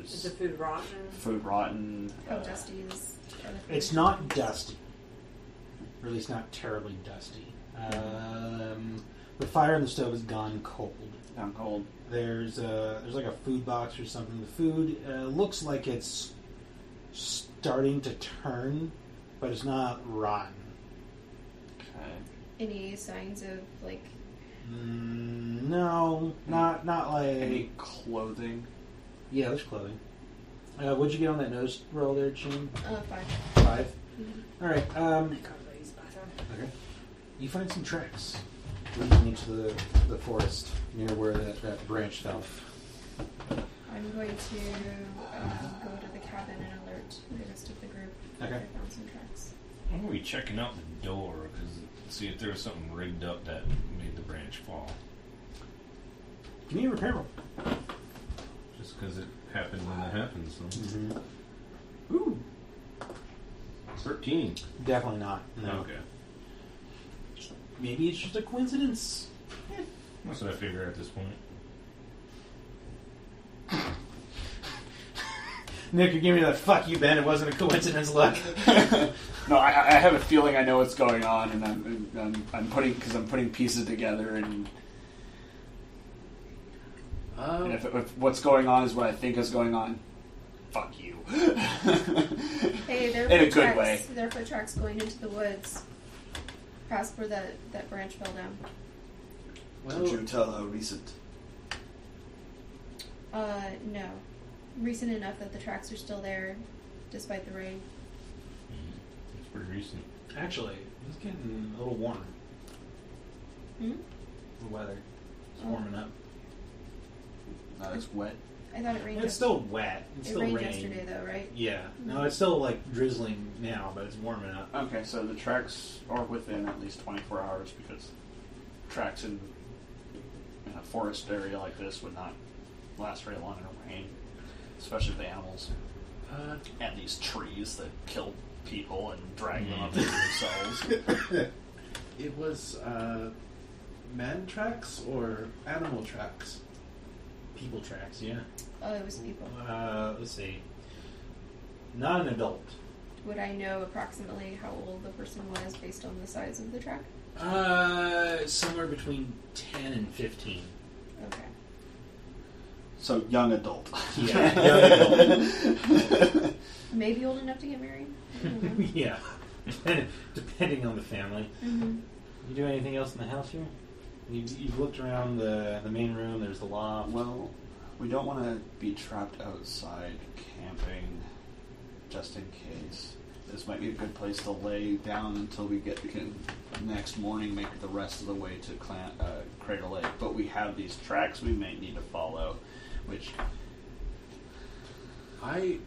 Is the food rotten? Food rotten? How dusty is It's not dusty, or at least not terribly dusty. The fire in the stove has gone cold. Gone cold. There's like a food box or something. The food looks like it's starting to turn, but it's not rotten. Okay. any signs of like? No, not like Any clothing? Yeah, there's clothing. What'd you get on that nose roll there, Chen? 5. 5. Mm-hmm. All right. I can't really use the bathroom. Okay. You find some tracks leading into the forest near where that branch fell. I'm going to go to the cabin and alert the rest of the group. Okay. I found some tracks. Why don't we checking out the door because see if there was something rigged up that made the branch fall? Give me a repair roll. Just because it happened when it happened. So. Mm-hmm. Ooh. 13. Definitely not. No. Okay. Maybe it's just a coincidence. That's what I figure at this point. Nick, you're giving me that fuck you, Ben. It wasn't a coincidence look. No, I have a feeling I know what's going on, and I'm putting pieces together, and if what's going on is what I think is going on, fuck you. Hey, there are In a foot good tracks. way. There are foot tracks going into the woods, past where that branch fell down. Did you tell how recent? No. Recent enough that the tracks are still there, despite the rain. It's pretty recent. Actually, it's getting a little warmer. Hmm? The weather. It's warming up. Not as wet. I thought it rained. It's still wet. It's It still rained raining. yesterday, though, right? Yeah. No, it's still like drizzling now, but it's warming up. Okay, so the tracks are within at least 24 hours because tracks in a forest area like this would not last very long in a rain, especially the animals. And these trees that kill people and drag them up into themselves. It was man tracks or animal tracks? People tracks, yeah. Oh, it was people. Let's see. Not an adult. Would I know approximately how old the person was based on the size of the track? Somewhere between 10 and 15. Okay. So young adult. Yeah, young adult. Maybe old enough to get married? I don't know. Yeah. Depending on the family. Mm-hmm. You do anything else in the house here? You've looked around the main room, there's the loft. Well, we don't want to be trapped outside camping, just in case. This might be a good place to lay down until we can next morning make the rest of the way to Crater Lake. But we have these tracks we may need to follow, which I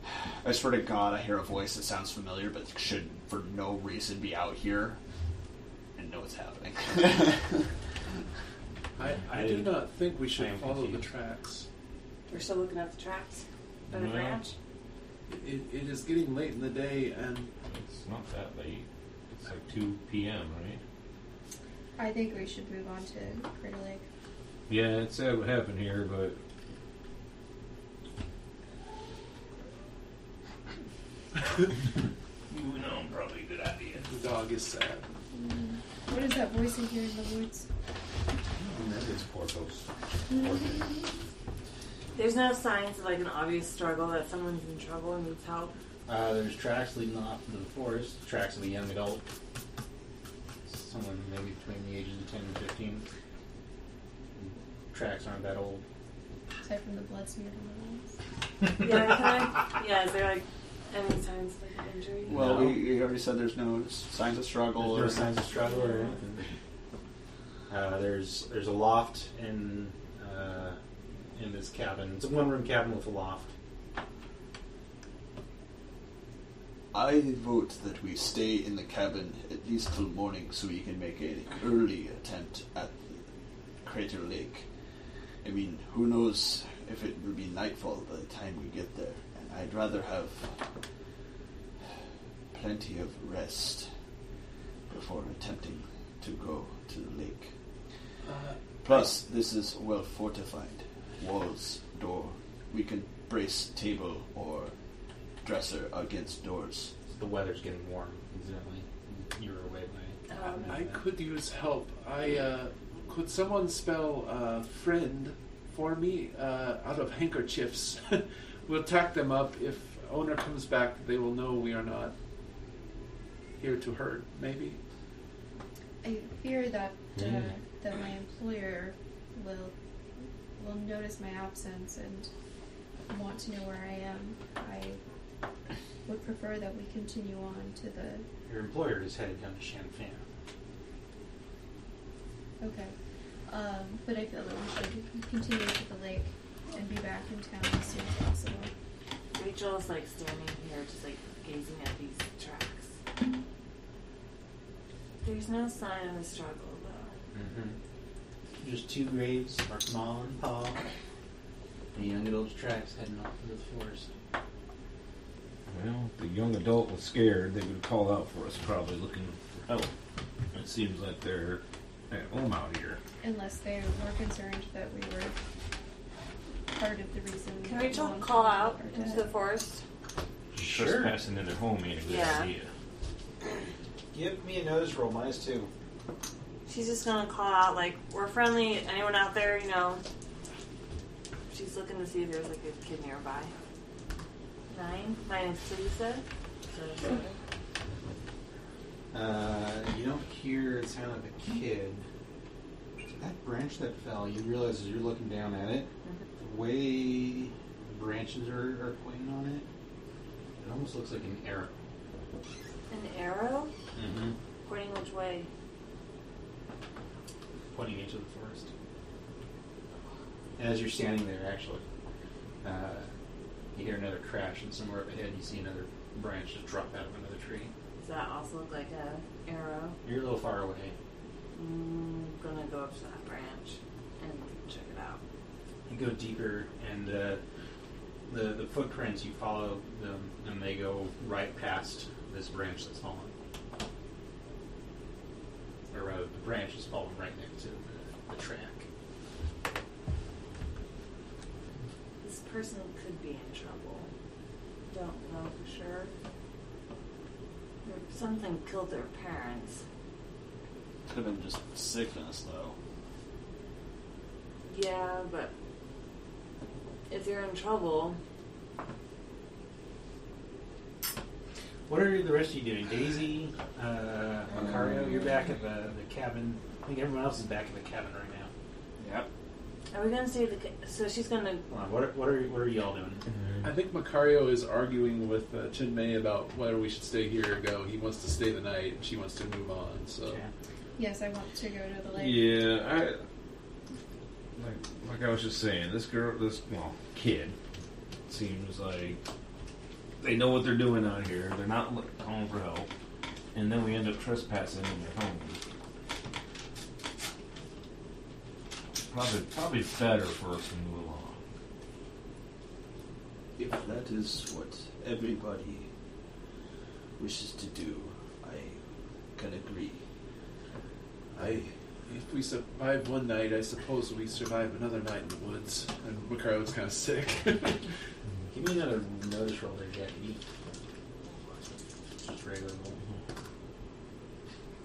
swear to God, I hear a voice that sounds familiar, but should for no reason be out here and know what's happening. I do not think we should I am follow the confused. tracks. We're still looking at the tracks by the No. branch. It is getting late in the day, and It's not that late. It's like 2 p.m., right? I think we should move on to Crater Lake. Yeah, it's sad what happened here, but moving on probably a good idea. the dog is sad. What is that voice in here in the woods? It's Porthos. There's no signs of like an obvious struggle that someone's in trouble and needs help. There's tracks leading off into the forest, tracks of a young adult. Someone maybe between the ages of 10 and 15. Tracks aren't that old. Aside from the blood smeared on the walls. Yeah, is there like any signs of like an injury? Well, No. we already said there's no signs of struggle. There's no or signs of struggle or anything. There's a loft in this cabin. It's a one-room cabin with a loft. I vote that we stay in the cabin at least till morning so we can make an early attempt at Crater Lake. I mean, who knows if it will be nightfall by the time we get there. And I'd rather have plenty of rest before attempting to go to the lake. Plus, this is well fortified. Walls, door. We can brace table or dresser against doors. The weather's getting warm, incidentally. You're away by I could use help. Could someone spell friend for me out of handkerchiefs? We'll tack them up. If owner comes back, they will know we are not here to hurt, maybe. I fear that that my employer will notice my absence and want to know where I am. I would prefer that we continue on to the... Your employer is headed down to Shanfan. Okay. But I feel that we should continue to the lake and be back in town as soon as possible. Rachel's like standing here just like gazing at these tracks. There's no sign of a struggle though. Mm-hmm. Just two graves marked Ma and Pa. And the young adult's tracks heading off into the forest. Well, if the young adult was scared, they would have called out for us, probably looking for help. It seems like they're at home out here. Unless they were concerned that we were part of the reason... Can Rachel Long call John out are into dead. the forest? Trespassing in their home ain't a good Yeah. idea. Give me a notice roll, -2. She's just gonna call out, like, we're friendly. Anyone out there, you know? She's looking to see if there's, like, a kid nearby. 9. -2, you said? So 7. You don't hear the sound of a kid. That branch that fell, you realize as you're looking down at it, the way the branches are pointing on it, it almost looks like an arrow. An arrow? Mm-hmm. Pointing which way? Pointing into the forest. As you're standing there, actually, you hear another crash, and somewhere up ahead you see another branch just drop out of another tree. Does that also look like an arrow? You're a little far away. I'm gonna go up to that branch and check it out. You go deeper, and the footprints, you follow them, and they go right past this branch that's fallen. Or rather, the branch is fallen right next to the track. This person could be in trouble. Don't know for sure. Something killed their parents. Could have been just sickness, though. Yeah, but if you're in trouble... What are the rest of you doing? Daisy, Macario, you're back at the cabin. I think everyone else is back at the cabin right now. Yep. Are we gonna stay at the... So she's gonna... What are y'all doing? I think Macario is arguing with Chen Mei about whether we should stay here or go. He wants to stay the night, and she wants to move on. So, Okay. Yes, I want to go to the lake. Yeah, like I was just saying, this kid, seems like they know what they're doing out here. They're not calling for help, and then we end up trespassing in their home. Probably better for us to move along. If that is what everybody wishes to do, I can agree. if we survive one night, I suppose we survive another night in the woods. And Macario's kind of sick. Give me another notice roll there, Jackie. Just regular roll.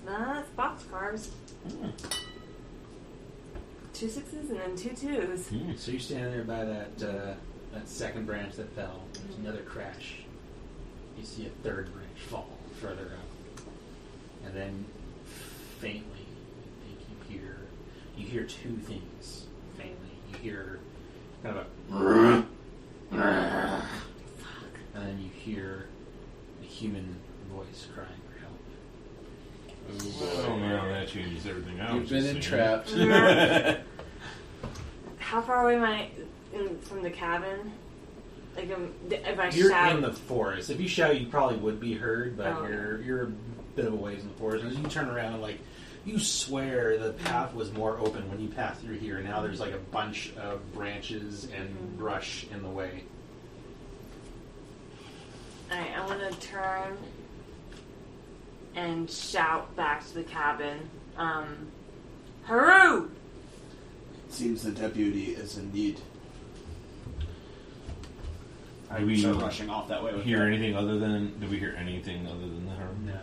Nah, it's boxcars. 2 6s and then 2 2s. So you're standing there by that second branch that fell. There's another crash. You see a third branch fall further up, and then faintly, I think you hear two things. Faintly, you hear kind of a, and then you hear a human voice crying for help. Oh man, that changes everything else. You've been entrapped. How far away am I from the cabin? Like, if I You're shout... in the forest. If you shout, you probably would be heard, but Oh. you're a bit of a ways in the forest. And as you turn around, like, you swear the path was more open when you passed through here. Now there's like a bunch of branches and brush in the way. Alright, I want to turn and shout back to the cabin. Haru! Seems the deputy is in need. Do we start rushing off that way. With hear that. anything other than? Did we hear anything other than the harm? No.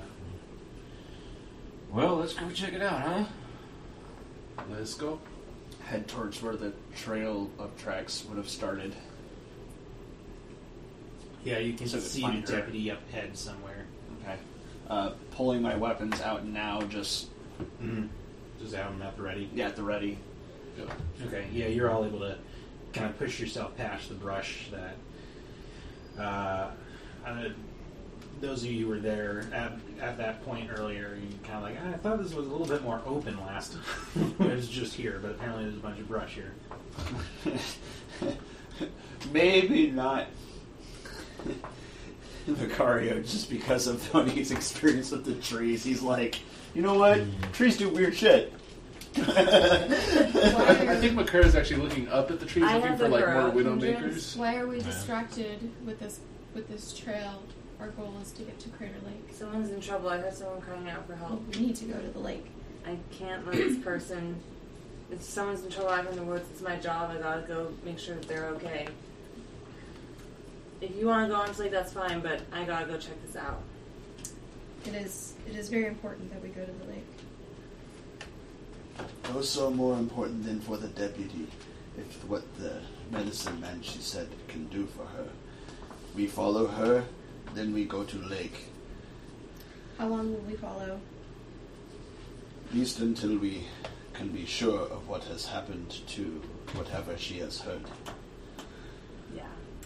Well, let's go check it out, huh? Let's go. Head towards where the trail of tracks would have started. Yeah, you can So see the find her. deputy up ahead somewhere. Okay. Pulling my weapons out now, just Just out and at the ready. at the ready. Okay, yeah, you're all able to kind of push yourself past the brush that those of you who were there at that point earlier, you kind of like, I thought this was a little bit more open last time. It was just here, but apparently there's a bunch of brush here. Maybe not Macario, just because of Tony's experience with the trees. He's like, you know what? Trees do weird shit. I think Macario's actually looking up at the trees, I looking have for the like more girl widowmakers. Why are we distracted with this trail? Our goal is to get to Crater Lake. Someone's in trouble. I heard someone crying out for help. We need to go to the lake. I can't let this person... If someone's in trouble out in the woods, it's my job. I gotta go make sure that they're okay. If you want to go on to lake, that's fine, but I gotta go check this out. It is very important that we go to the lake. Also more important than for the deputy, if what the medicine man she said can do for her. We follow her, then we go to lake. How long will we follow? At least until we can be sure of what has happened to whatever she has heard. Yeah.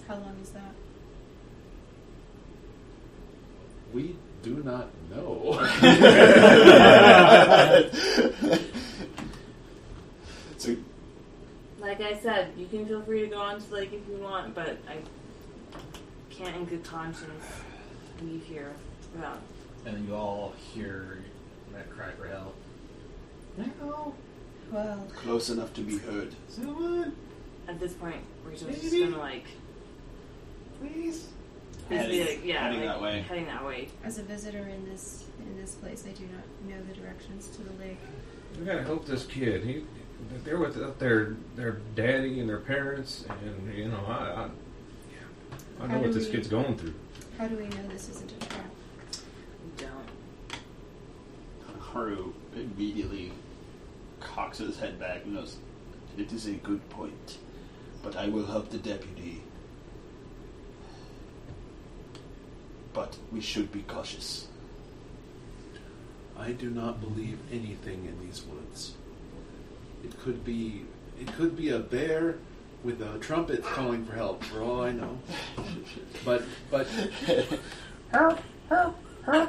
How long is that? We do not know. Like I said, you can feel free to go on to the lake if you want, but I can't in good conscience leave here without. And then you all hear that cry for help. No. Well, Close enough to be heard. Someone, At this point, Rachel's just Maybe. gonna like please. basically Heading- like yeah, heading like, that way. Heading that way. as a visitor in this place, I do not know the directions to the lake. We gotta help this kid. They're with their daddy and their parents, and I know How what do this we- kid's going through. How do we know this isn't a trap? We don't. Haru immediately cocks his head back and goes, "It is a good point, but I will help the deputy. But we should be cautious." I do not believe anything in these woods. It could be a bear with a trumpet calling for help, for all I know. But An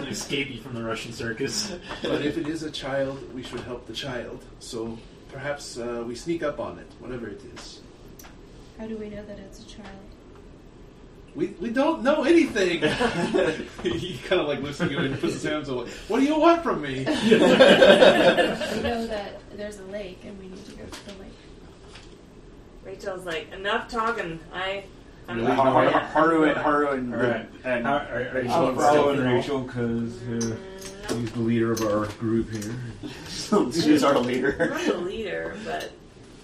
escapee from the Russian circus. but if it is a child, we should help the child. So perhaps we sneak up on it, whatever it is. How do we know that it's a child? We don't know anything. He kind of like lifts you and puts his hands on. Like, what do you want from me? We know that there's a lake and we need to go to the lake. Rachel's like, enough talking. I'm Really? Haru and Alright. and Are you I'll following follow. Rachel because he's the leader of our group here? she's our I'm leader. not the leader, but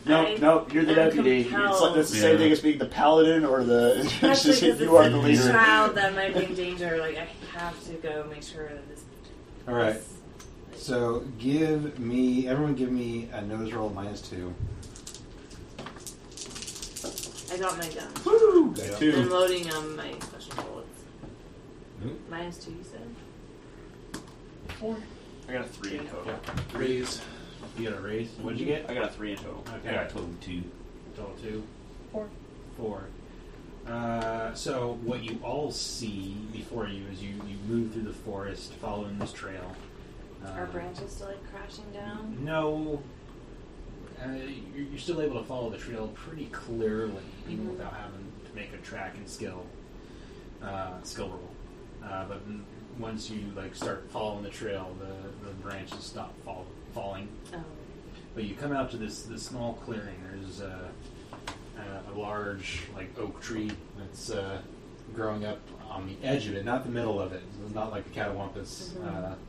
No, you're the am deputy. compelled. That's the same thing as being the paladin or the. Especially because you are the it's a leader. child that might be in danger. Like I have to go make sure that this. All right. this- So everyone give me a nose roll -2. I got my gun. Woo! Got Yeah. 2. I'm loading my special bullets. Nope. -2, you said. 4. I got a 3 in total. Raise. You got a raise. What did you get? I got a 3 in total. Okay. I got total 2. Total 2. 4. 4. So what you all see before you is you move through the forest, following this trail. Are branches still like crashing down? No. You're still able to follow the trail pretty clearly, even without having to make a tracking skill roll. But once you start following the trail, the branches stop falling. Oh. But you come out to this small clearing. There's a large oak tree that's growing up on the edge of it, not the middle of it. It's not like the catawampus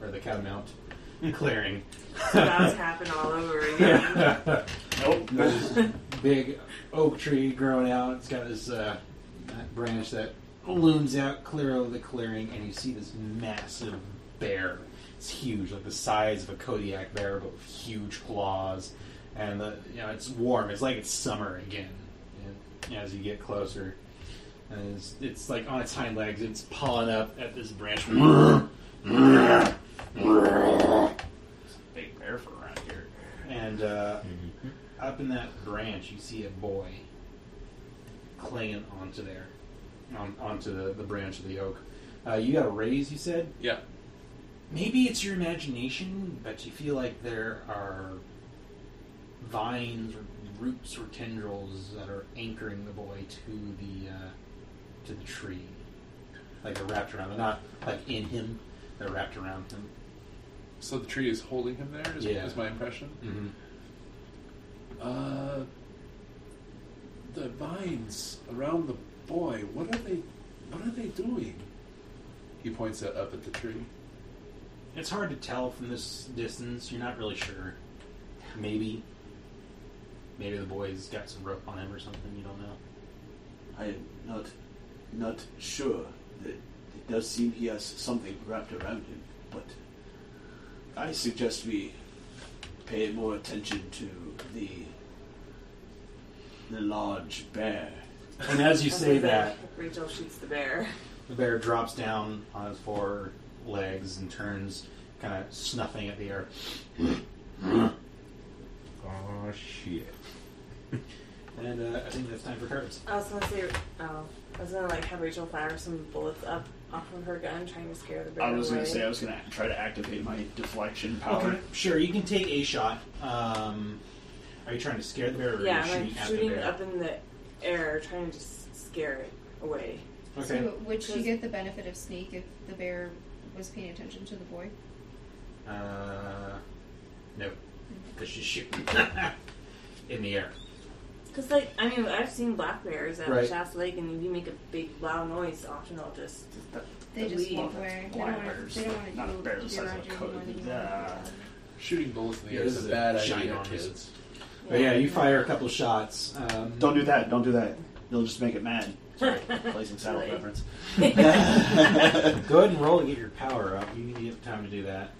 or the catamount clearing. So that's happened all over again. Nope. There's this big oak tree growing out. It's got this branch that looms out clear over the clearing, and you see this massive bear. It's huge, like the size of a Kodiak bear, but with huge claws. And it's warm. It's like it's summer again. And as you get closer, and it's like on its hind legs. It's pawing up at this branch. Big bear for around here. And up in that branch, you see a boy clinging onto the branch of the oak. You got a raise, you said? Yeah. Maybe it's your imagination, but you feel like there are vines or roots or tendrils that are anchoring the boy to the tree. Like they're wrapped around him. Not like in him, they're wrapped around him. So the tree is holding him there. Is my impression. Mm-hmm. The vines around the boy. What are they doing? He points up at the tree. It's hard to tell from this distance. You're not really sure. Maybe the boy's got some rope on him or something. You don't know. I am not sure that It does seem he has something wrapped around him, but I suggest we pay more attention to the large bear. And as you say that, Rachel shoots the bear. the bear drops down on his four legs and turns, kind of snuffing at the air. Oh shit. And I think that's time for cards. I was gonna say, I was gonna like have Rachel fire some bullets up off of her gun, trying to scare the bear I was away. going to say I was going to try to activate my deflection power. Okay, sure. You can take a shot. Are you trying to scare the bear, or Yeah, are you I'm shooting like at the shooting bear? up in the air, trying to just scare it away. Okay. So would she get the benefit of sneak if the bear was paying attention to the boy? No, because she's shooting in the air. Cause like, I mean, I've seen black bears at Right. Shasta Lake, and if you make a big loud noise, often they'll just They just leave. walk away. They don't Black want bears. to. They don't want to Not do bears the size of a around you coat. anymore. Yeah. Shooting bullets in the Yeah, air this is is a bad a idea, ginormous- kids. But yeah, you fire a couple shots. Don't do that. Don't do that. You'll just make it mad. Sorry, Blazing Saddle Right. reference. Go ahead and roll to get your power up. You need time to do that.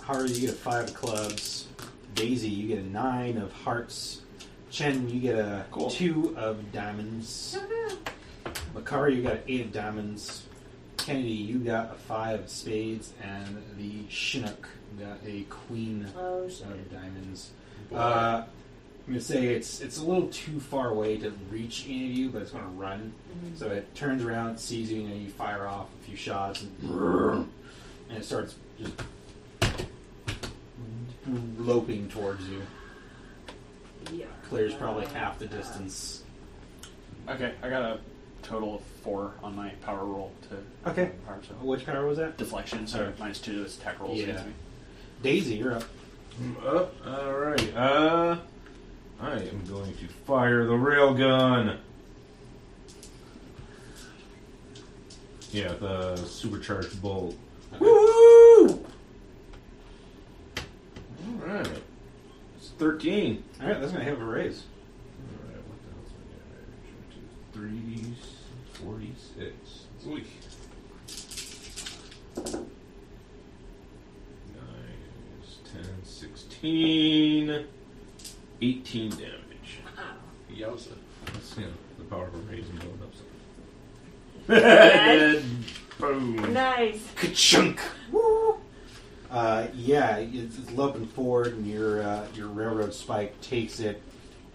Haru, you get a 5 of clubs. Daisy, you get a 9 of hearts. Chen, you get a Cool. 2 of diamonds. Macario, you got an 8 of diamonds. Kennedy, you got a 5 of spades. And the Chinook got a queen Oh shit! of diamonds. I'm going to say it's a little too far away to reach any of you, but it's going to run. Mhm. So it turns around, sees you, and you fire off a few shots, and it starts just loping towards you. Yeah. Clears probably half the distance. Okay, I got a total of 4 on my power roll to Okay. power, so. Which power was that? Deflection, so Alright. -2 to its attack rolls Yeah. against me. Daisy, you're up. Up. Alright. I am going to fire the railgun. Yeah, the supercharged bolt. Woo! Alright. It's 13. Alright, that's going to have a raise. Alright, what the hell's my damage? 3, 46. Ooh. 9, 10, 16, 18 damage. Yowza. That's, the power of a raisin going up. Nice. Boom. Nice. Ka-chunk! Woo! Yeah, it's loping forward, and your railroad spike takes it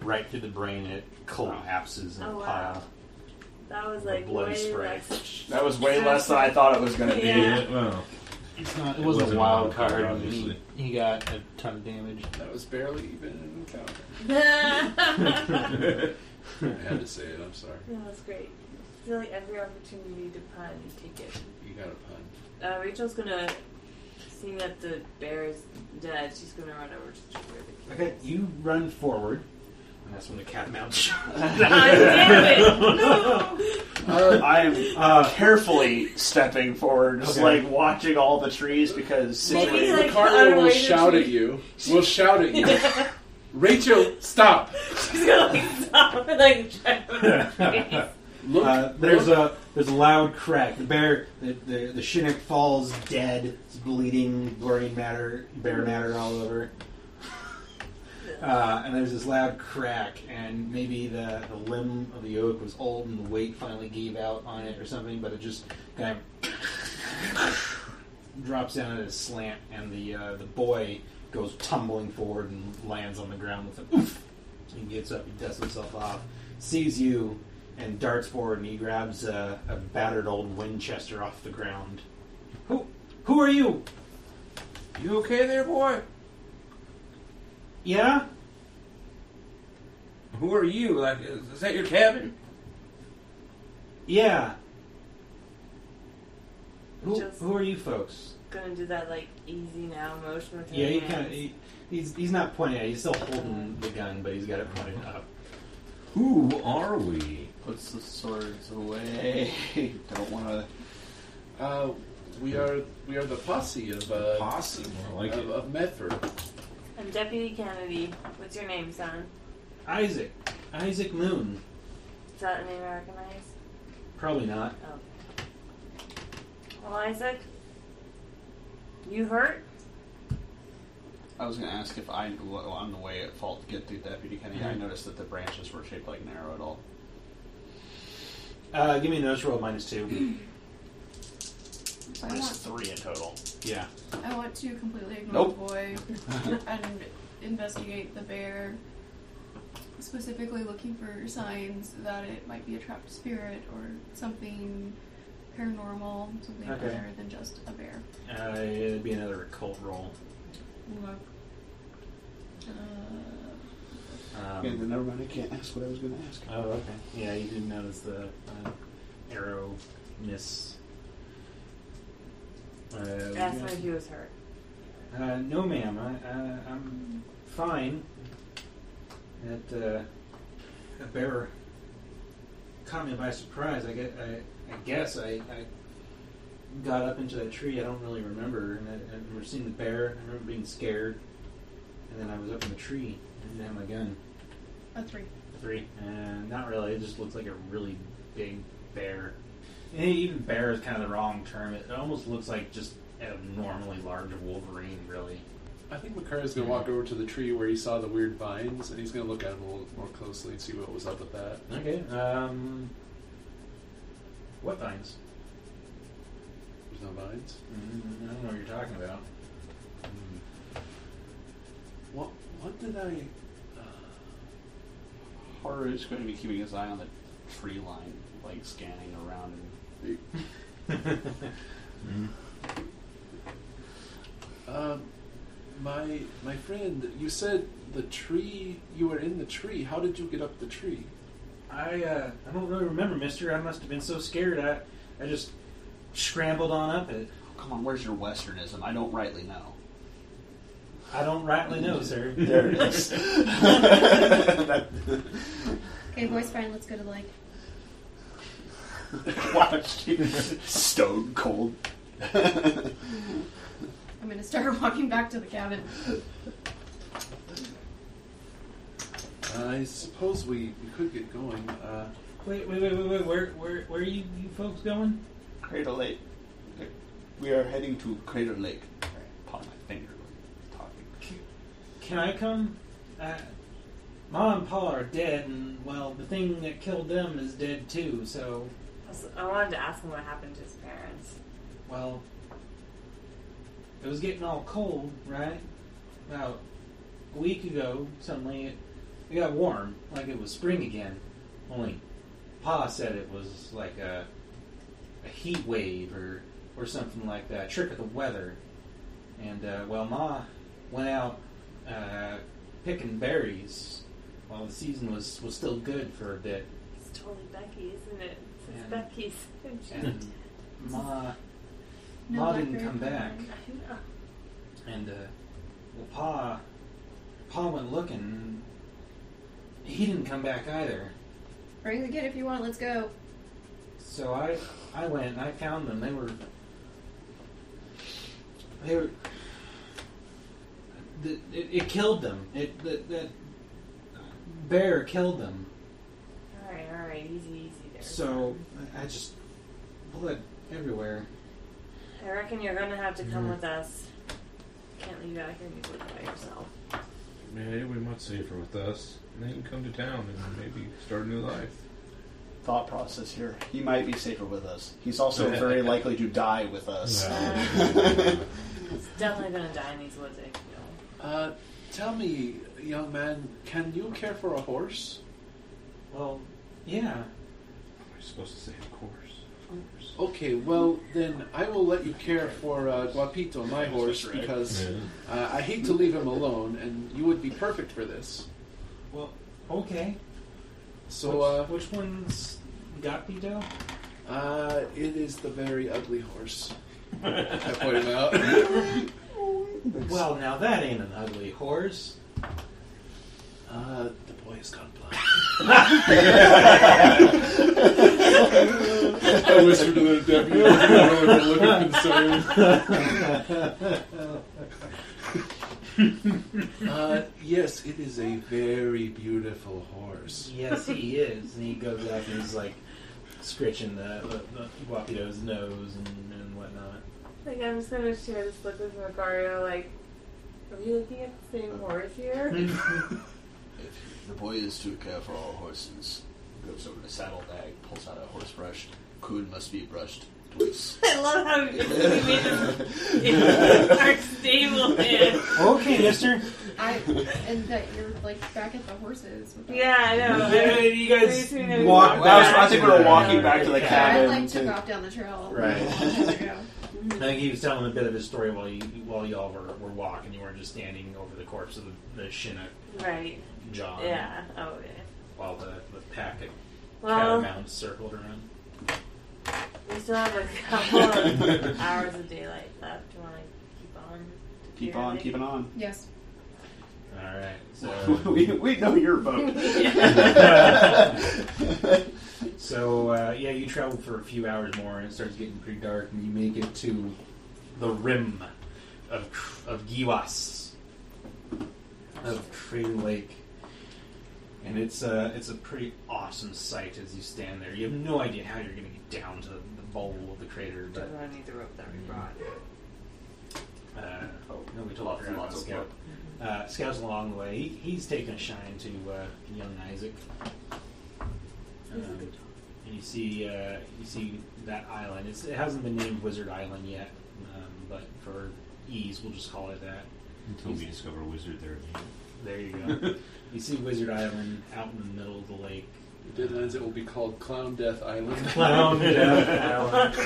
right through the brain, and it collapses in Oh, a wow. pile. That was The like bloody way spray. less. That was way less than I thought it was going to be. Yeah. Well, It's not. It wasn't a wild card, Obviously, he got a ton of damage. That was barely even an encounter. No, I had to say it, I'm sorry. that's great. I feel like every opportunity to pun, you take it. You got a pun. Rachel's gonna, seeing that the bear is dead, she's gonna run over to where the Okay, you run forward, and that's when the cat mounts. God damn it! No! I am carefully stepping forward, just Okay. like watching all the trees because Maybe, like, Macario will unrelated shout to- at you. Will shout at you. Rachel, stop! She's gonna like stop and like try to Look. There's a loud crack. The bear, the Chinook falls dead. It's bleeding, bloody matter, bear matter all over. And there's this loud crack, and maybe the limb of the oak was old and the weight finally gave out on it or something, but it just kind of drops down at a slant, and the boy goes tumbling forward and lands on the ground with an oof. He gets up, he dusts himself off, sees you, and darts forward, and he grabs a battered old Winchester off the ground. Who are you? you okay there, boy? Yeah? Who are you? Like, is that your cabin? Yeah. Just- Who are you folks? gonna do that like easy now motion with her Yeah, he hands. kind of he's not pointing at it. He's still holding the gun, but he's got it pointed up. Who are we? puts the swords away. Don't want to. We are the posse of Posse, more like it. of Medford. I'm Deputy Kennedy. What's your name, son? Isaac Moon. Is that a name I recognize? Probably not. Oh. Well, Isaac, you hurt? I was going to ask if on the way at fault to get through Deputy Kenny, I noticed that the branches were shaped like an arrow at all. Give me a notice roll -2. There's 3 in total. Yeah. I want to completely ignore Nope. the boy and investigate the bear, specifically looking for signs that it might be a trapped spirit or something paranormal, something Okay. other than just a bear. It'd be another occult roll. Yeah, then never mind, I can't ask what I was going to ask. Oh, okay. Yeah, you didn't notice the arrow miss. Ask him if he was hurt. No, ma'am. I'm fine. That a bear caught me by surprise. I guess I got up into that tree. I don't really remember. And I remember seeing the bear. I remember being scared. And then I was up in the tree. I didn't have my gun. A 3. 3. Not really. It just looks like a really big bear. And even bear is kind of the wrong term. It almost looks like just a normally large wolverine, really. I think Macario's going to walk over to the tree where he saw the weird vines, and he's going to look at them a little more closely and see what was up with that. Okay. What vines? There's no vines. I don't know what you're talking about. What did I... Haru is going to be keeping his eye on the tree line, like scanning around. My friend, you said the tree. You were in the tree. How did you get up the tree? I don't really remember, mister. I must have been so scared. I just scrambled on up it. Oh, come on, where's your westernism? I don't rightly know. I don't rightly know, sir. There it is. Okay, boys, fine. Let's go to the lake. Watch. Stone cold. I'm gonna start walking back to the cabin. I suppose we could get going. Wait. Where are you folks going? Crater Lake. We are heading to Crater Lake. Upon my finger. Talking. Can I come? Mom and Pa are dead, and, well, the thing that killed them is dead, too, so... I wanted to ask him what happened to his parents. Well, it was getting all cold, right? About a week ago, suddenly it got warm, like it was spring again. Only Pa said it was like a heat wave or something like that, trick of the weather. And, well, Ma went out picking berries while the season was still good for a bit. It's totally Becky, isn't it? It's And- Becky's. And Ma No didn't blackberry come back. pie. And, well, Pa went looking, and he didn't come back either. Bring the kid if you want. Let's go. So I went and I found them. They were it killed them. That bear killed them. Alright, easy there. So I just blood everywhere. I reckon you're gonna have to come with us. Can't leave you out here and you live by yourself. Man, it'll be much safer with us. And they can come to town and maybe start a new life. Thought process here. He might be safer with us. He's also very likely to die with us. He's definitely gonna die in these woods, I feel. Tell me, young man, can you care for a horse? Well, yeah. Am I supposed to say of course? Okay, well then I will let you care for Guapito, my horse, That's right. because Yeah. I hate to leave him alone, and you would be perfect for this. Well, okay. So, which one's Guapito? it is the very ugly horse. I point him out. Well, now that ain't an ugly horse. The boy has gone blind. I whispered to the deputy, looking concerned. Yes, it is a very beautiful horse. Yes, he is. And he goes back and he's like scritching the Guapido's nose and whatnot. Like, I'm just gonna share this look with Macario, like, are we looking at the same horse here? If the boy is to care for all horses, goes over the saddlebag, pulls out a horse brush. Coon must be brushed twice. I love how we made this our stable man. Okay, mister. And that you're like back at the horses. With Yeah, I know. You guys Pretty soon walk I'm back. I think we were walking back to the I cabin. like took off down the trail. Right. Yeah. I think he was telling a bit of his story while y'all were walking. You weren't just standing over the corpse of the Chinook Right. John. Yeah. Oh, yeah. While the pack of Well, catamounts circled around. we still have a couple of hours of daylight left. Do you want to keep on? Keeping on. Yes. All right. So we know your boat. So you travel for a few hours more, and it starts getting pretty dark, and you make it to the rim of Giiwas, of Crater Lake, and it's a pretty awesome sight as you stand there. You have no idea how you're going to get down to the bowl of the crater, but I need the rope that we brought. no, we told you about Scout. Scout's along the way. He's taking a shine to young Isaac. And you see that island. It hasn't been named Wizard Island yet, but for ease, we'll just call it that. Until we discover a wizard there. There you go. You see Wizard Island out in the middle of the lake. Deadlands, it will be called Clown Death Island. Clown Death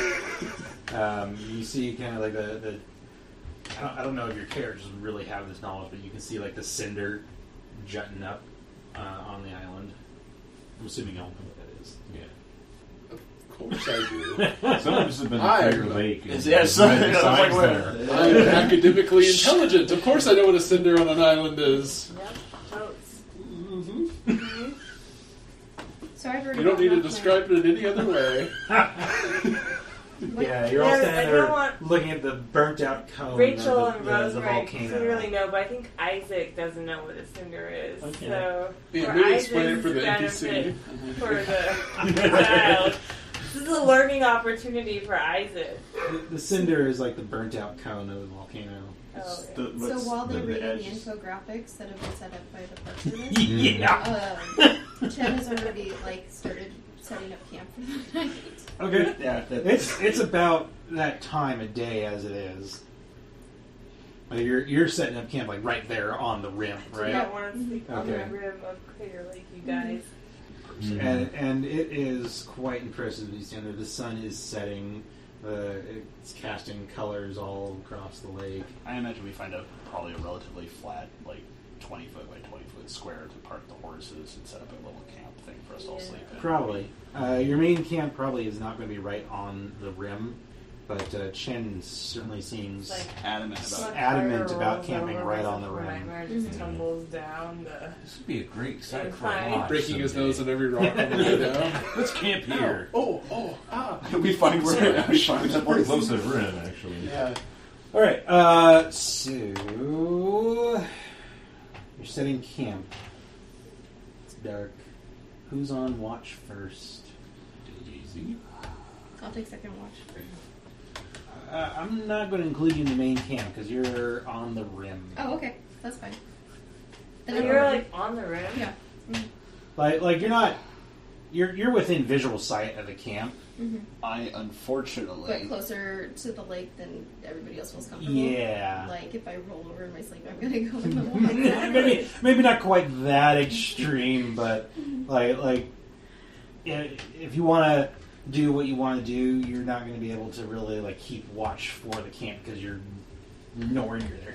Island. You see kind of like the I don't know if your characters really have this knowledge, but you can see like the cinder jutting up on the island. I'm assuming you all know what that is. Yeah. Of course I do. Some of us have been to I- Crater Lake. And Yes, read the I was signs like, there. I'm academically intelligent. Of course I know what a cinder on an island is. Yep. Totes. So I've already You don't need to got my describe it in any other way. Yeah, you're all Yeah, I standing don't there want- looking at the burnt out cone Rachel of and the Rosemary volcano. clearly know, but I think Isaac doesn't know what a cinder is. Okay. So Yeah, for maybe explain it Isaac's for the benefit, NPC. for the child. This is a learning opportunity for Isaac. The cinder is like the burnt out cone of the volcano. Oh, So while they're the reading the edges. infographics that have been set up by the Park Service, Yeah. Chen has already started setting up camp for the night. Okay. Yeah, It's about that time of day as it is. Like you're setting up camp like right there on the rim, I right? don't want to sleep on the Okay. rim of Crater Lake, you guys. And it is quite impressive to stand there. The sun is setting. It's casting colors all across the lake. I imagine we find probably a relatively flat, like 20 foot by 20 foot square to park the horses and set up a little camp thing for us to all sleep in. Probably. Your main camp probably is not going to be right on the rim, but Chen certainly seems Like, adamant about rolls camping over right with on the a rim. nightmare, just tumbles down the. This would be a great site for Fine. a lodge Breaking his someday. nose on every rock on the way down. Let's camp here. we find where we find the Pretty horses. close to the rim, actually. Yeah. All right. So you're setting camp. It's dark. Who's on watch first? Easy. I'll take second watch. I'm not going to include you in the main camp because you're on the rim. Oh, okay. That's fine. So you're like on the rim? Yeah. Like you're not. You're within visual sight of the camp. Mm-hmm. I unfortunately. But closer to the lake than everybody else feels comfortable. Yeah. Like if I roll over in my sleep, I'm gonna go in the water. maybe not quite that extreme, but like if you want to do what you want to do, you're not going to be able to really like keep watch for the camp because you're nowhere near there.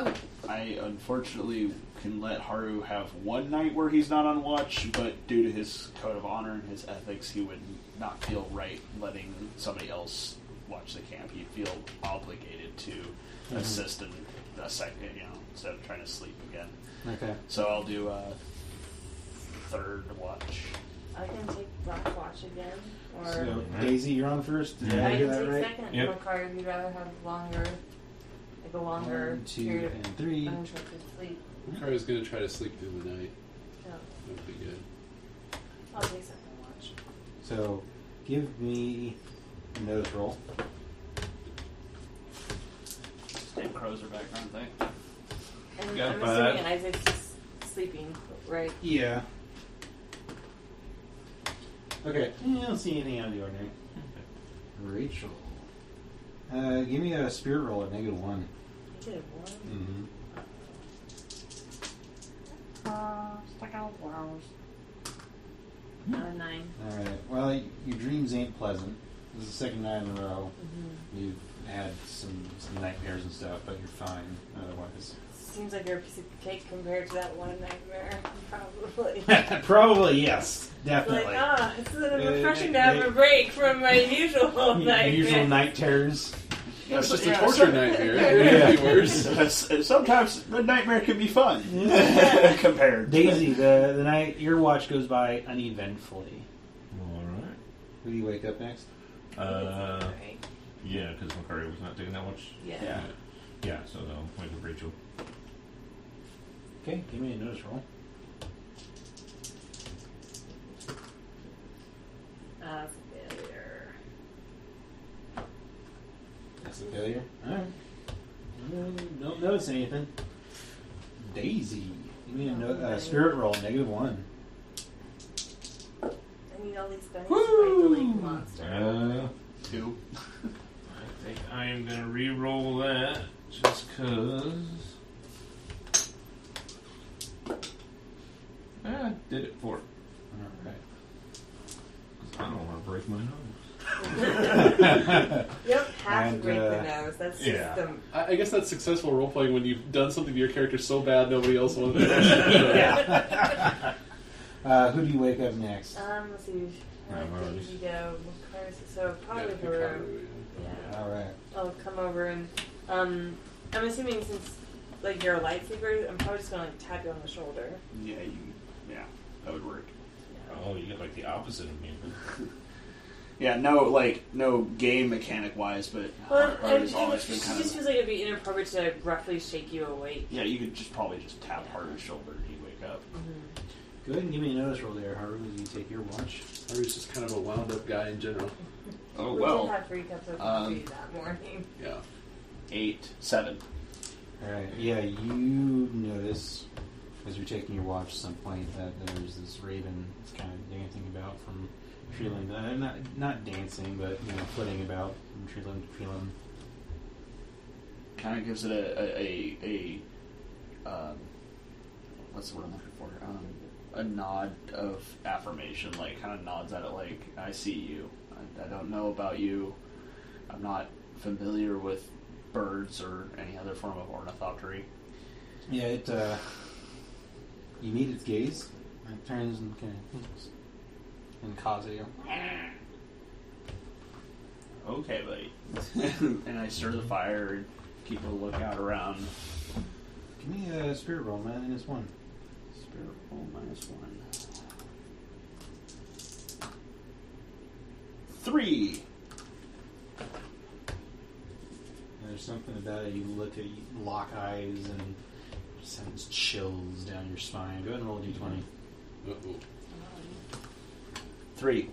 Okay. I unfortunately can let Haru have one night where he's not on watch, but due to his code of honor and his ethics, he would not feel right letting somebody else watch the camp. He'd feel obligated to assist in a second, instead of trying to sleep again. Okay. So I'll do a third watch. I can take Black Watch again. Or So Daisy, you're on first. Did I I hear can that take right? second. Yep. Macario, if you'd rather have a longer 1, 2, period of and 3. uninterrupted sleep. Macario's going to try to sleep through the night. No, That would be good. I'll take second watch. So Give me a nose roll. Damn crows are back, aren't they? And Got I'm that. assuming Isaac's just sleeping, right? Yeah. Okay. I don't see anything out of the ordinary. Rachel. Give me a spirit roll at -1. You did one. Mm-hmm. Stuck out flowers. 9. Alright. Well, your dreams ain't pleasant. This is the second night in a row. Mm-hmm. You've had some nightmares and stuff, but you're fine otherwise. Seems like you're a piece of cake compared to that one nightmare. Probably. Probably, yes. Definitely. Like, this is refreshing to have a break from my usual nightmare. Usual night terrors. Yeah, it's just a torture nightmare. It could be worse. Sometimes the nightmare can be fun compared. Daisy, the night your watch goes by uneventfully. Alright. Who do you wake up next? Right. Yeah, because Macario was not taking that much. Yeah. Yeah, so they'll wake up Rachel. Okay, give me a notice roll. Failure. That's a failure. Alright. Don't notice anything. Daisy. Give me a spirit roll, -1. I need all these bunnies to fight the lake monster. 2. I think I am going to re-roll that just because. I did it for it. Alright. 'Cause I don't want to break my nose. You don't have And, to break the nose. That's just yeah. the. I guess that's successful role playing when you've done something to your character so bad nobody else wanted to. Who do you wake up next? Let's see. I've already- Daisy go. So probably Haru. Yeah. Alright. I'll come over and I'm assuming since like you're a lightsaber, I'm probably just gonna like tap you on the shoulder. Yeah, that would work. Oh, you get like the opposite of me. Yeah, no game mechanic wise, but Well, Haru's always been it kind just of. feels like it'd be inappropriate to roughly shake you awake. Yeah, you could probably just tap Haru's shoulder and he'd wake up. Go ahead and give me a notice roll there, Haru, as you take your watch. Haru's just kind of a wound up guy in general. Oh We well. did have 3 cups of coffee that morning. Yeah. 8, 7. Alright, yeah, you notice as you're taking your watch at some point that there's this raven that's kind of dancing about from tree limb to not dancing, but flitting about from tree limb to tree limb. Kind of gives it a what's the word I'm looking for? A nod of affirmation, like kind of nods at it, like I see you. I don't know about you. I'm not familiar with birds or any other form of ornithoptery. Yeah, it. You meet its gaze, and it turns and kind of caws at you. Okay, buddy. And I stir the fire and keep a lookout around. Give me a spirit roll, -1. Spirit roll -1. 3. There's something about it. You look at, you lock eyes, and it sends chills down your spine. Go ahead and roll a d20. Uh-oh. 3.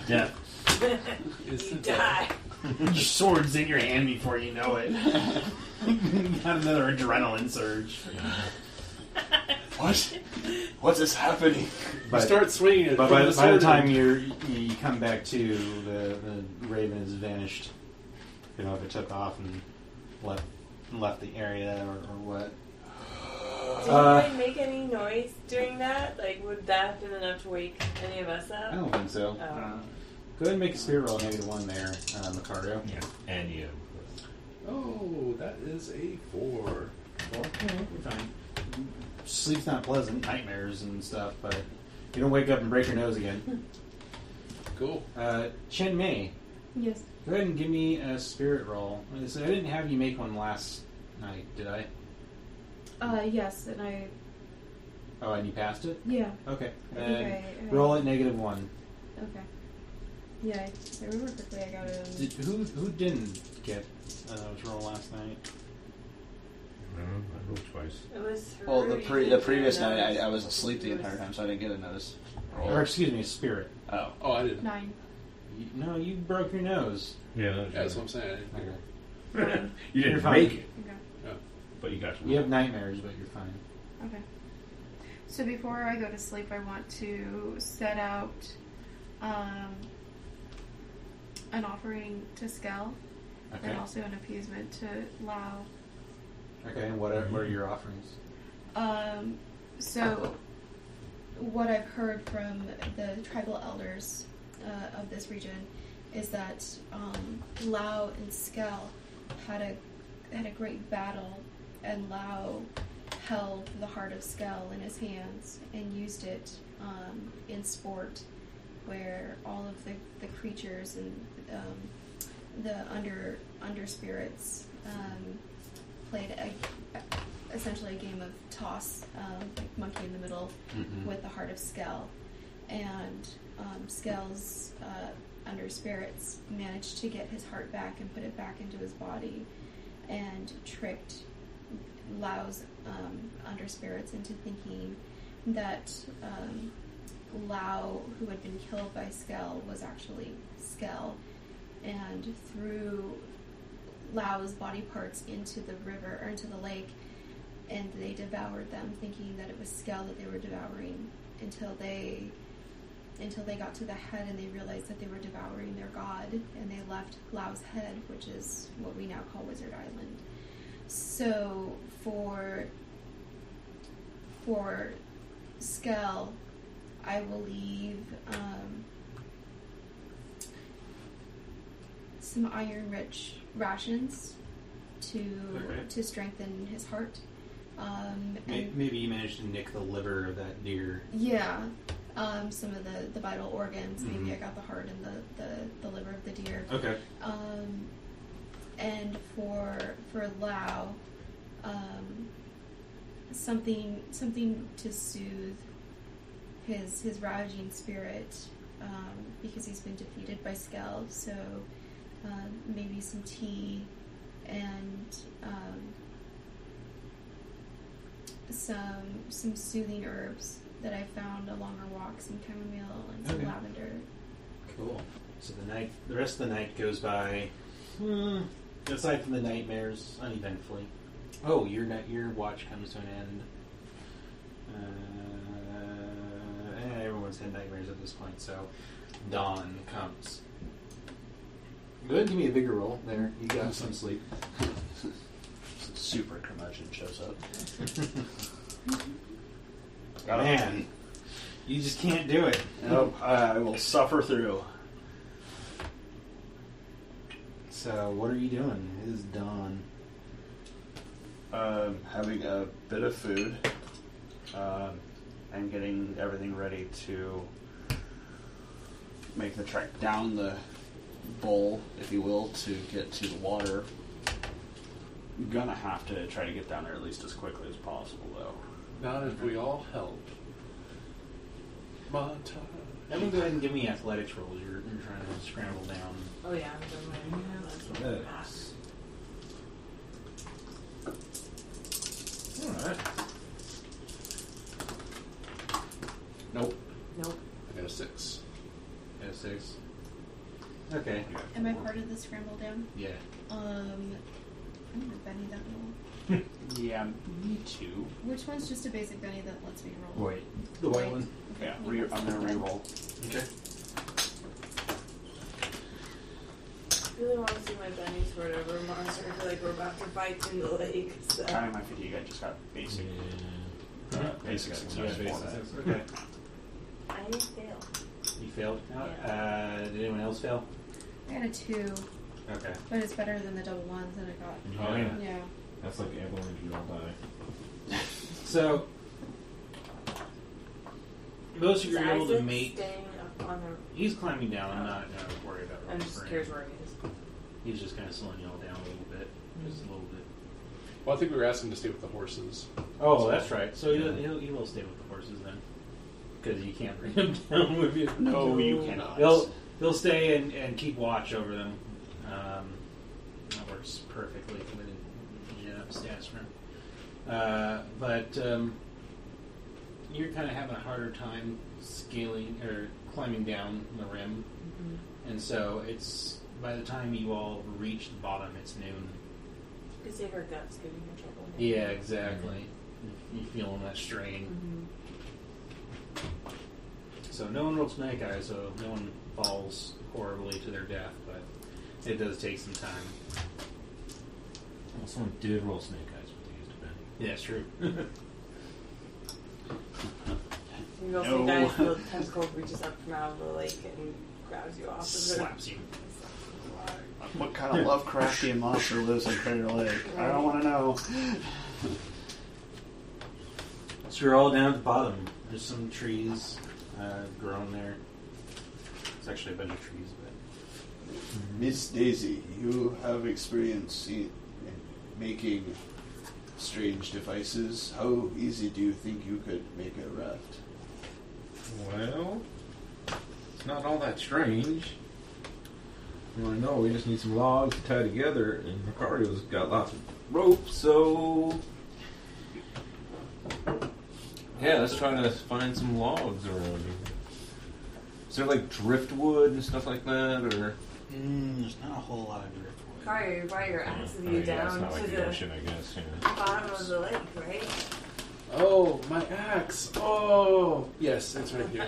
Yeah. You die. Your sword's in your hand before you know it. You got another adrenaline surge. What? What is happening? You start swinging it. But from by the sword time end. you come back to, the raven has vanished. You know, if it took off and left the area or what. Did you make any noise during that? Like, would that have been enough to wake any of us up? I don't think so. Oh. Go ahead and make a spirit roll, -1 there, Macario. Yeah. And you. Oh, that is a 4. You're fine. Sleep's not pleasant, nightmares and stuff, but you don't wake up and break your nose again. Cool. Chen Mei, Yes. go ahead and give me a spirit roll. So I didn't have you make one last night, did I? Yes, and I. Oh, and you passed it? Yeah. Okay. I Then think I roll at -1. Okay. Yeah, I remember quickly I got it. Who didn't get a roll last night? roll twice. It was. Well, Haru, the previous night I was asleep the entire time, so I didn't get a notice. Or excuse me, spirit. Oh. Oh, I didn't. 9. No, you broke your nose. Yeah, Yeah, that's what I'm saying. I didn't figure. Okay. You You're didn't fine. make it, Okay. but you got to. You have nightmares, but you're fine. Okay. So before I go to sleep, I want to set out an offering to Skell Okay. and also an appeasement to Llao. Okay, and what are your offerings? So what I've heard from the tribal elders of this region is that Llao and Skell had a great battle, and Llao held the heart of Skell in his hands and used it in sport, where all of the creatures and the under spirits played essentially a game of toss, like monkey in the middle, with the heart of Skell, and Skell's under spirits managed to get his heart back and put it back into his body, and tricked Lao's under spirits into thinking that Llao, who had been killed by Skell, was actually Skell, and threw Lao's body parts into the river or into the lake, and they devoured them, thinking that it was Skell that they were devouring, until they got to the head and they realized that they were devouring their god, and they left Lao's head, which is what we now call Wizard Island. So for Skell, I will leave some iron-rich rations to strengthen his heart. And Maybe you managed to nick the liver of that deer. yeah, some of the vital organs. Maybe I got the heart and the liver of the deer. Okay. And for Llao, something to soothe his ravaging spirit, because he's been defeated by Skell. So maybe some tea and some soothing herbs that I found along our walk, some chamomile and some lavender. Cool. So the rest of the night goes by, aside from the nightmares, uneventfully. Oh, your watch comes to an end. Everyone's had nightmares at this point, so dawn comes. Go ahead and give me a vigor roll there. You got some sleep. Super curmudgeon shows up. Man, you just can't do it. Nope, I will suffer through. So, what are you doing? It is dawn. Having a bit of food, and getting everything ready to make the trek down the bowl, if you will, to get to the water. I'm gonna have to try to get down there at least as quickly as possible, though. Not if we all help. Montage. Everyone go ahead and give me athletics rolls. You're trying to scramble down. Oh yeah, I'm done my Yes. Alright. Nope. Nope. I got a 6. Got a 6. Okay. Am I part of the scramble down? Yeah. I'm gonna Benny that roll. Yeah, me too. Which one's just a basic Benny that lets me roll? Wait. The white one. Yeah, I'm gonna re-roll. Okay. I really want to see my bunnies for whatever monster. I feel like we're about to fight in the lake. So. Counting my fatigue, I just got basic. Basic You success got for that. basic success. Okay. I didn't fail. You failed? Yeah. Did anyone else fail? I got a 2, Okay. but it's better than the double ones that I got. Oh, yeah. Yeah. That's like avalanche, you all die. So, most of you Is are able to Isaac mate. staying up on the... He's climbing down. I'm not going to worry about I'm rolling just for curious him. where he is. He's just kind of slowing y'all down a little bit. Just a little bit. Well, I think we were asking to stay with the horses. Oh, that's right. So he will stay with the horses then. Because you can't bring him down with you. No, you cannot. He'll stay and keep watch over them. That works perfectly with the stats for him. But you're kind of having a harder time scaling or climbing down the rim. Mm-hmm. And so it's, by the time you all reach the bottom, it's noon. You say her gut's giving her trouble. Yeah, exactly. You feeling that strain. Mm-hmm. So no one rolled snake eyes, so no one falls horribly to their death, but it does take some time. Well, someone did roll snake eyes with these, depending. Yeah, it's true. You go see guys, the tentacle reaches up from out of the lake and grabs you off of it. Slaps you. What kind of Lovecraftian monster lives in Crater Lake? I don't want to know. So you're all down at the bottom. There's some trees growing there. It's actually a bunch of trees, but Miss Daisy, you have experience in making strange devices. How easy do you think you could make a raft? Well, it's not all that strange. Well, I know we just need some logs to tie together, and Macario's got lots of rope, so yeah, let's try to find some logs around here. Is there like driftwood and stuff like that, or? there's not a whole lot of driftwood. Carter, you brought your axe with I you mean, yeah, it's down not like to the the ocean, I guess. Yeah. bottom of the lake, right? Oh, my axe. Oh, yes, it's right here.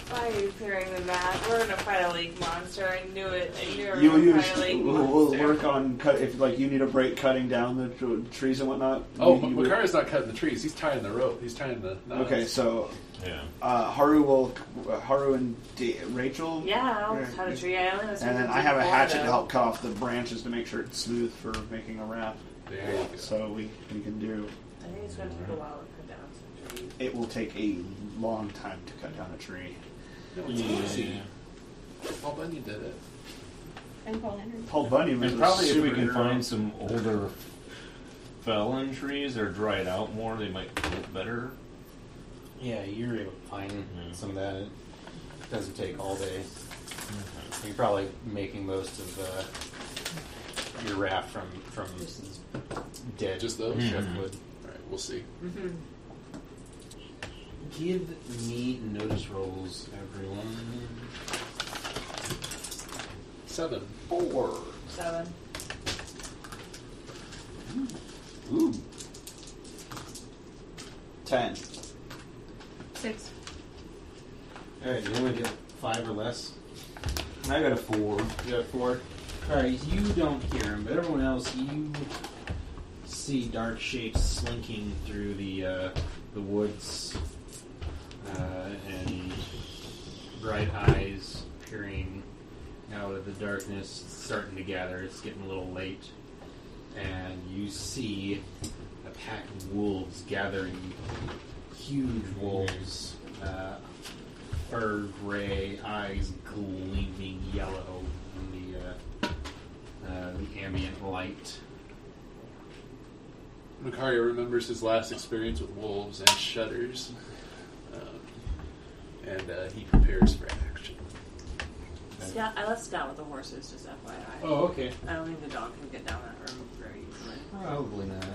Why are you clearing the map? We're gonna fight a lake monster. I knew it. I knew we You were gonna fight a lake we'll monster. work on cut if like you need a break cutting down the trees and whatnot. Oh, you would- Macario's not cutting the trees. He's tying the rope. He's tying the knots. Okay, so Yeah. Haru and Rachel. Yeah, I'll cut a tree. I only was And then thinking I have a before, hatchet to though. help cut off the branches to make sure it's smooth for making a raft. There you go. So we can do. I think it's gonna take a while to cut down some trees. It will take a long time to cut down a tree. No, it's easy. Paul Bunyan did it. And Paul Henry. Paul Bunyan was And probably a if we can superhero. find some older fallen trees that are dried out more, they might look better. Yeah, you're able to find Mhm. some of that. It doesn't take all day. You're probably making most of your raft from dead Just those? driftwood. All right, we'll see. Mm-hmm. Give me notice rolls, everyone. 7. 4. 7. Ooh. 10. 6. Alright, you only get 5 or less. I got a 4. You got 4. Alright, you don't hear him, but everyone else, you see dark shapes slinking through the woods, and bright eyes peering out of the darkness. It's starting to gather. It's getting a little late, and you see a pack of wolves gathering. Huge wolves, fur gray, eyes gleaming yellow in the ambient light. Macario remembers his last experience with wolves and shudders. And he prepares for action. Scout, I left Scout with the horses, just FYI. Oh, okay. I don't think the dog can get down that room very easily. Probably not.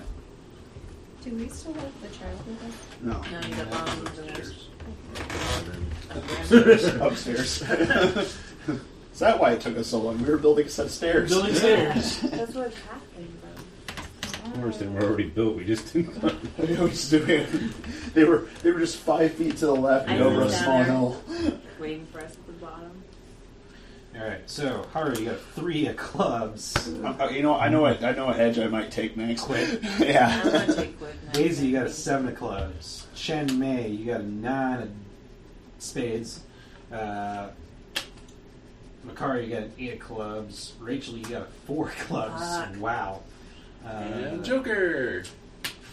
Do we still have the child with us? No. No, he's up on the Upstairs. Is that why it took us so long? We were building a set of stairs. Building stairs. That's what happened, bro. Of course, they were already built. We just didn't. We was doing. They were just 5 feet to the left and I over a was small down hill. Waiting for us at the bottom. Alright, so Haru, you got 3 of clubs. You know, I know what edge I might take next. Quit. I'm Yeah. gonna take quick now. Daisy, you got a 7 of clubs. Chen Mei, you got a 9 of spades. Macario, you got an 8 of clubs. Rachel, you got a 4 of clubs. Fuck. Wow. And Joker!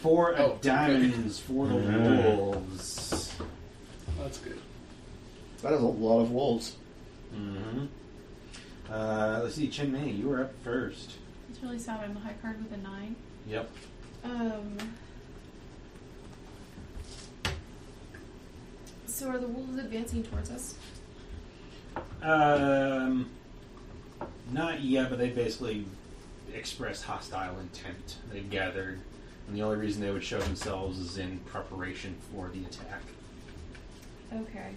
4 Oh, of diamonds for the wolves. That's good. That is a lot of wolves. Mm-hmm. Let's see, Chen Mei, you were up first. It's really sad I'm the high card with a 9. Yep. So are the wolves advancing towards us? Not yet, but they basically express hostile intent. They've gathered, and the only reason they would show themselves is in preparation for the attack. Okay.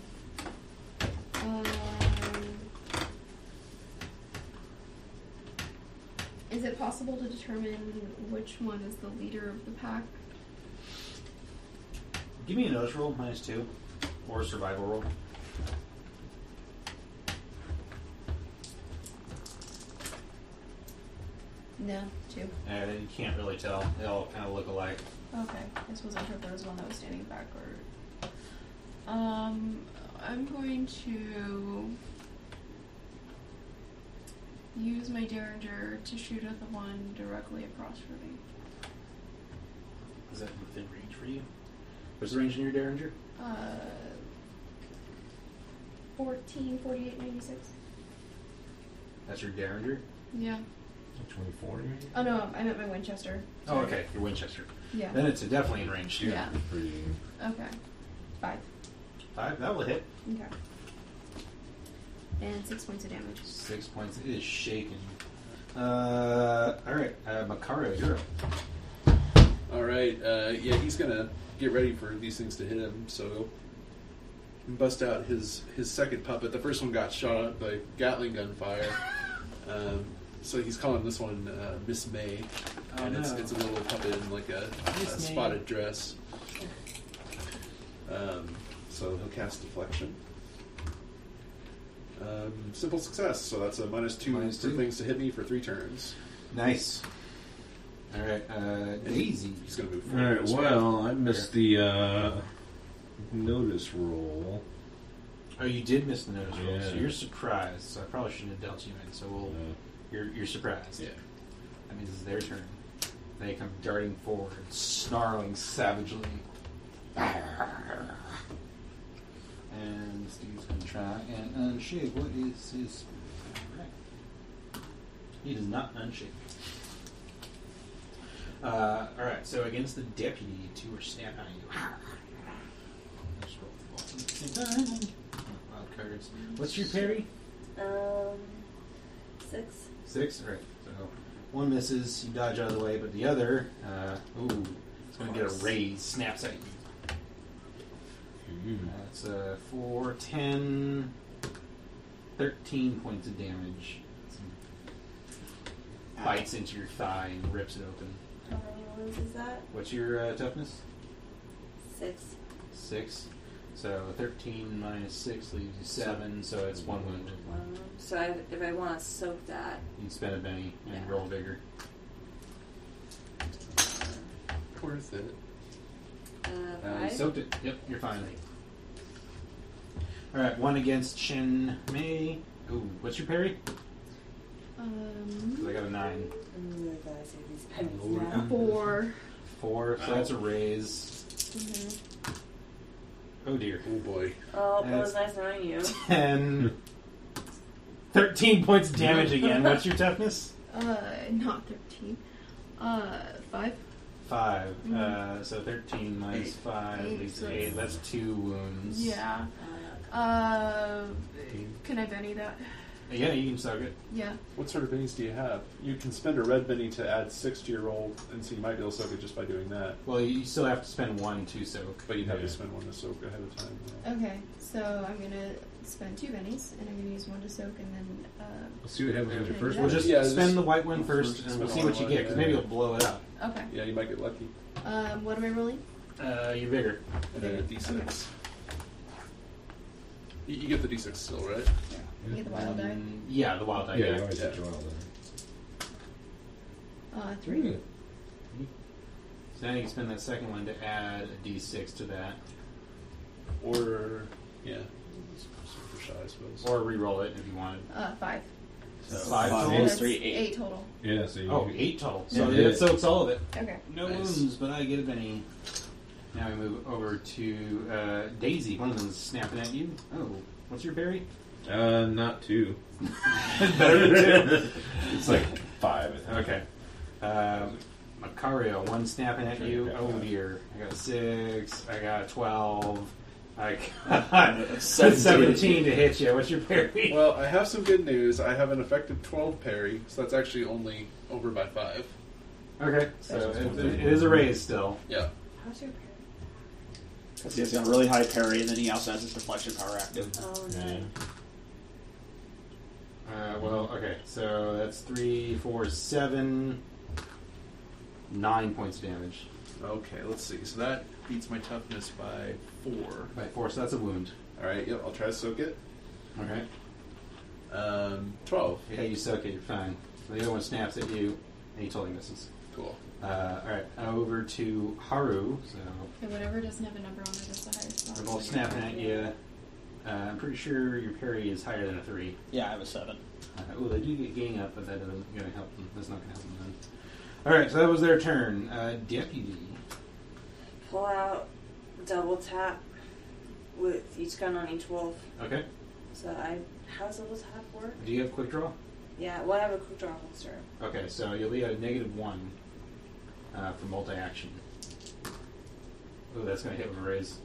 Is it possible to determine which one is the leader of the pack? Give me a notice roll, -2, or a survival roll. No, 2. You can't really tell. They all kind of look alike. Okay, I just wasn't sure if there was one that was standing back or. I'm going to use my Derringer to shoot at the one directly across from me. Is that within range for you? What's the range in your Derringer? 14, 48, 96. That's your Derringer? Yeah. 24. Oh no, I meant my Winchester. Oh, Sorry. okay. Your Winchester. Yeah. Then it's definitely in range too. Yeah. Pretty. Okay. 5. 5, that will hit. Okay. And 6 points of damage. 6 points. It is shaken. Alright, Macario, you're up. Alright, yeah, he's gonna get ready for these things to hit him, so bust out his second puppet. The first one got shot up by Gatling gun fire. So he's calling this one Miss May. Oh, and no. it's a little puppet in like a Miss May. spotted dress. So he'll cast Deflection. Simple success, so that's a -2 for -2. things to hit me for 3 turns. Nice. Alright, Daisy. He's going to move Alright, forward. well, I missed the notice roll. Oh, you did miss the notice roll, so Yeah. you're surprised. So I probably shouldn't have dealt you in, so you're surprised. Yeah. That means it's their turn. They come darting forward, snarling savagely. And Steve's going to try and unshake. What is his... Alright. He does not unshake. Alright, so against the deputy, 2 are snapping on you. Let's roll the balls at the same time. Wild cards. What's your parry? 6. 6? Alright, so 1 misses, you dodge out of the way, but the other, it's going to get a raise, snaps at you. That's 4, 10, 13 points of damage. Bites into your thigh and rips it open. How many wounds is that? What's your toughness? 6. 6. So 13 minus 6 leaves you 7, so it's 1 wound. So if I want to soak that, You can spend a penny and Yeah. roll bigger. Worth it. You 5. soaked it. Yep, you're fine. Alright, 1 against Chen Mei. Ooh, what's your parry? 'Cause I got a 9. Ooh, I gotta save these pennies Ooh. now. 4. 4, so that's a raise. Mm-hmm. Oh dear. Oh boy. Oh, that was That's- nice knowing you. 10. 13 points of damage again. What's your toughness? Not 13. 5. 5. So 13 minus 5 8, leaves so 8. it's- That's 2 wounds. Yeah. Can I Benny that? Yeah, you can soak it. Yeah. What sort of bennies do you have? You can spend a red benny to add 6 to your roll, and so you might be able to soak it just by doing that. Well, you still have to spend 1 to soak. But you'd have Yeah. to spend 1 to soak ahead of time. Yeah. Okay, so I'm gonna spend 2 bennies, and I'm gonna use 1 to soak, and then Let's see what happens with your first Yeah. We'll one. just Yeah, spend just- the white one first, and spend we'll the see what white you one, get, because yeah. maybe you'll blow it up. okay. Yeah, you might get lucky. What am I rolling? You're bigger. And then a d6. You get the d6 still, right? You get the wild die. Yeah, the wild die. Yeah, Yeah. you always Yeah. get your wild 3. die. So now you can spend that second one to add a d6 to that, Or, yeah. For shy, I suppose. or re-roll it if you wanted. 5. So So 5 5 total. minus That's 3, 8. 8 total. Yeah, so you Oh, 8 total. So Yeah. it soaks all of it. Okay. No Nice. wounds, but I get a penny. Now we move over to Daisy. One of them's snapping at you. Oh, what's your berry? Not 2. Better than 2. It's like 5, I think. Okay. Macario, 1 snapping at you. Okay, Oh 5. dear. I got a 6. I got a 12. I got 17 to hit you. What's your parry? Well, I have some good news. I have an effective 12 parry, so that's actually only over by 5. Okay, so it is a raise still. Yeah. How's your parry? Because he has got a really high parry, and then he also has his deflection power active. Oh, no. Well, okay, so that's 3, 4, 7, 9 points of damage. Okay, let's see. So that beats my toughness by 4. By 4, so that's a wound. Alright, yep, I'll try to soak it. Okay. 12. Yeah, you soak it, you're fine. The other one snaps at you, and he totally misses. Cool. Alright, over to Haru. So Okay, whatever doesn't have a number on it is the highest one. they're both snapping at you. I'm pretty sure your parry is higher than a 3. Yeah, I have a 7. Oh, they do get gang up, but that doesn't going to help them. That's not going to help them then. Alright, so that was their turn. Deputy. Pull out, double tap with each gun on each wolf. Okay. So how does double tap work? Do you have quick draw? Yeah, well, I have a quick draw holster. Okay, so you'll be at a -1 for multi-action. Oh, that's going to hit with a raise.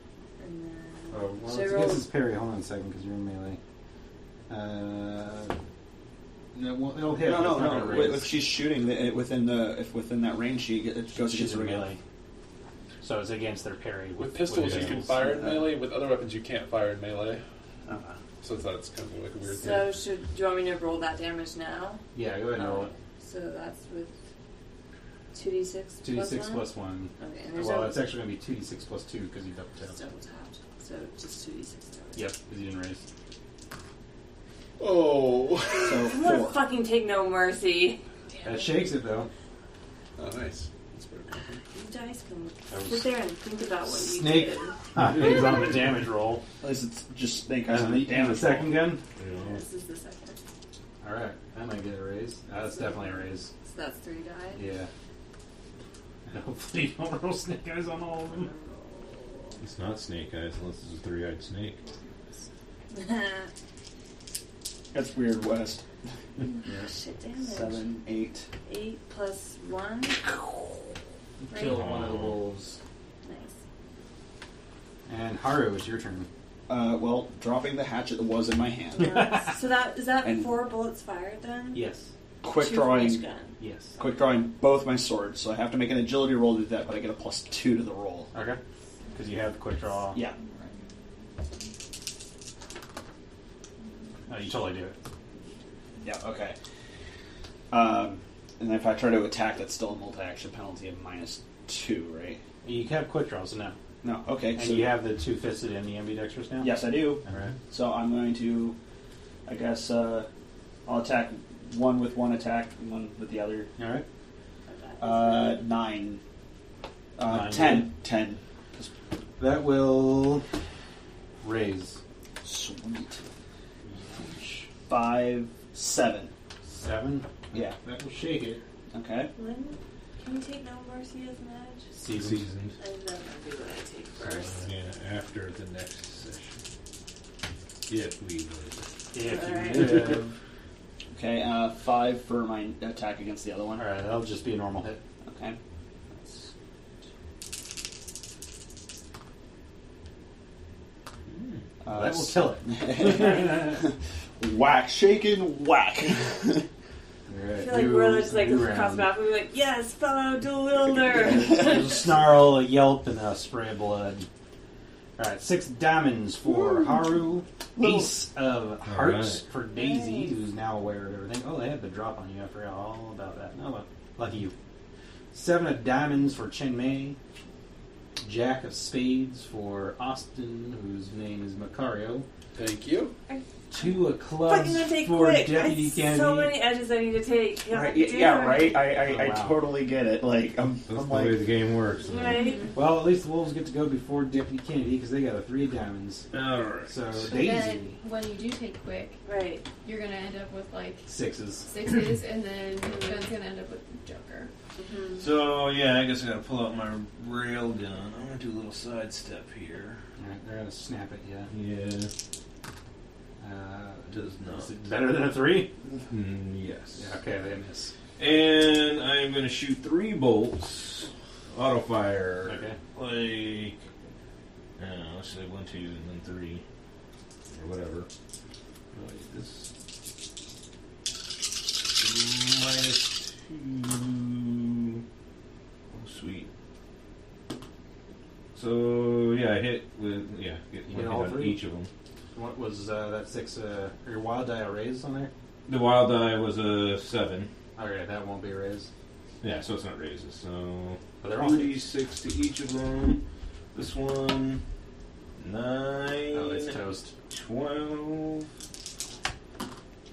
And then... Oh, well, So it's roll- against his parry. Hold on a second, because you're in melee. No, well, it'll hit. No, It's not gonna raise. If she's shooting within that range, it goes She's against in the melee. So it's against their parry. With pistols, you can fire in melee. With other weapons, you can't fire in melee. Okay. So that's kind of like a weird So thing. do you want me to roll that damage now? Yeah, go ahead and roll it. So that's with 2d6 2d6 plus 1. Okay, and there's Well, no... it's actually going to be 2d6 plus 2 because you double tapped. Double tapped. So just 2d6 damage. Yep, because you didn't raise. Oh. So I'm gonna 4. fucking take no mercy. Damn That it. shakes it, though. Oh, nice. That's pretty cool. You guys can That was- sit there and think about what you Snake. did. He's on the damage roll. At least it's just Snake has And the the damage. second gun? This is the second. Alright, that might get a raise. That's definitely a raise. So that's 3 die. Yeah. And hopefully you don't roll snake eyes on all of them. It's not snake eyes unless it's a 3-eyed snake. That's weird, West. Shit damage. 7, 8. 8 plus 1. Kill one of the wolves. Nice. And Haru, it's your turn. Well, dropping the hatchet that was in my hand. So is that And- 4 bullets fired then? Yes. Quick 2 from each drawing. gun. Yes. Quick drawing both my swords, so I have to make an agility roll to do that, but I get a +2 to the roll. Okay. Because you have quick draw. Yeah. No, you totally do it. Yeah, okay. And if I try to attack, that's still a multi-action penalty of -2, right? You have quick draw, so no. No, okay. And so you have the two-fisted and the ambidextrous now? Yes, I do. Alright. So I'm going to, I guess, I'll attack one with one attack and one with the other. Alright. 9. 9. 10. 10. That will raise. Sweet. 5, 7. 7? Yeah. That will shake it. Okay. When can you take no mercy as an edge? Seasoned. I don't know what I take first. Yeah, after the next session. If we live. If you Alright. live. Okay, 5 for my attack against the other one. Alright, that'll just be a normal hit. Okay. That will kill it. Whack, shaken, whack. I feel like we're just like across the map and we're like, yes, fellow dual wielder. There's a snarl, a yelp, and a spray of blood. Alright, 6 diamonds for Haru. Ace of hearts for Daisy, who's now aware of everything. Oh, they had the drop on you. I forgot all about that. Oh, well, lucky you. 7 of diamonds for Chen Mei. Jack of spades for Austin, whose name is Macario. Thank you. 2 of Fucking clubs gonna take for quick. Deputy That's Kennedy. so many edges I need to take. Right, God yeah, damn. right. I Oh, wow. totally get it. Like I'm That's the like way the game works. man. Right? Well, at least the Wolves get to go before Deputy Kennedy because they got a 3 of diamonds. Alright. So But Daisy, then when you do take quick, Right. you're gonna end up with like 6s. 6s, and then Ben's gonna end up with Joker. Mm-hmm. So, yeah, I guess I gotta pull out my rail gun. I'm gonna do a little sidestep here. Alright, they're gonna snap at you. Yeah. Does not. Is it better than a 3? Yes. Yeah, okay, they miss. And I'm gonna shoot 3 bolts. Auto fire. Okay. Like Let's say 1, 2, and then 3. Or whatever. Wait, this... -2... Oh, sweet. So, yeah, I hit with... Yeah, get You one hit hit all on 3? each of them. What was that 6? Your wild die a raise on there? The wild die was a 7. Okay, that won't be a raise. Yeah, so it's not raises. So, But they're all 3d6 to each of them. This one... 9... Oh, it's toast. 12...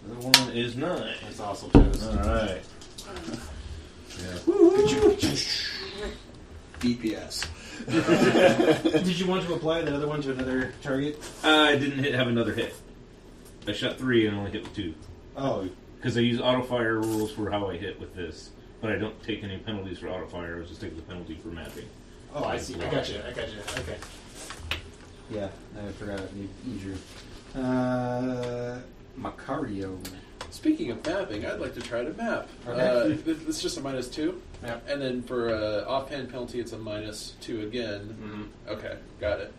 The other one is 9. It's also toast. Alright. Yeah. DPS. Did you want to apply the other one to another target? I didn't have another hit. I shot 3 and only hit with 2. Oh, Because I use auto fire rules for how I hit with this. But I don't take any penalties for auto fire. I just take the penalty for mapping. oh, I see. I got you. Okay. Yeah, I forgot you drew. Macario. Speaking of mapping, I'd like to try to map. Okay. It's just a -2. Yep. And then for offhand penalty, it's a -2 again. Mm-hmm. Okay, got it.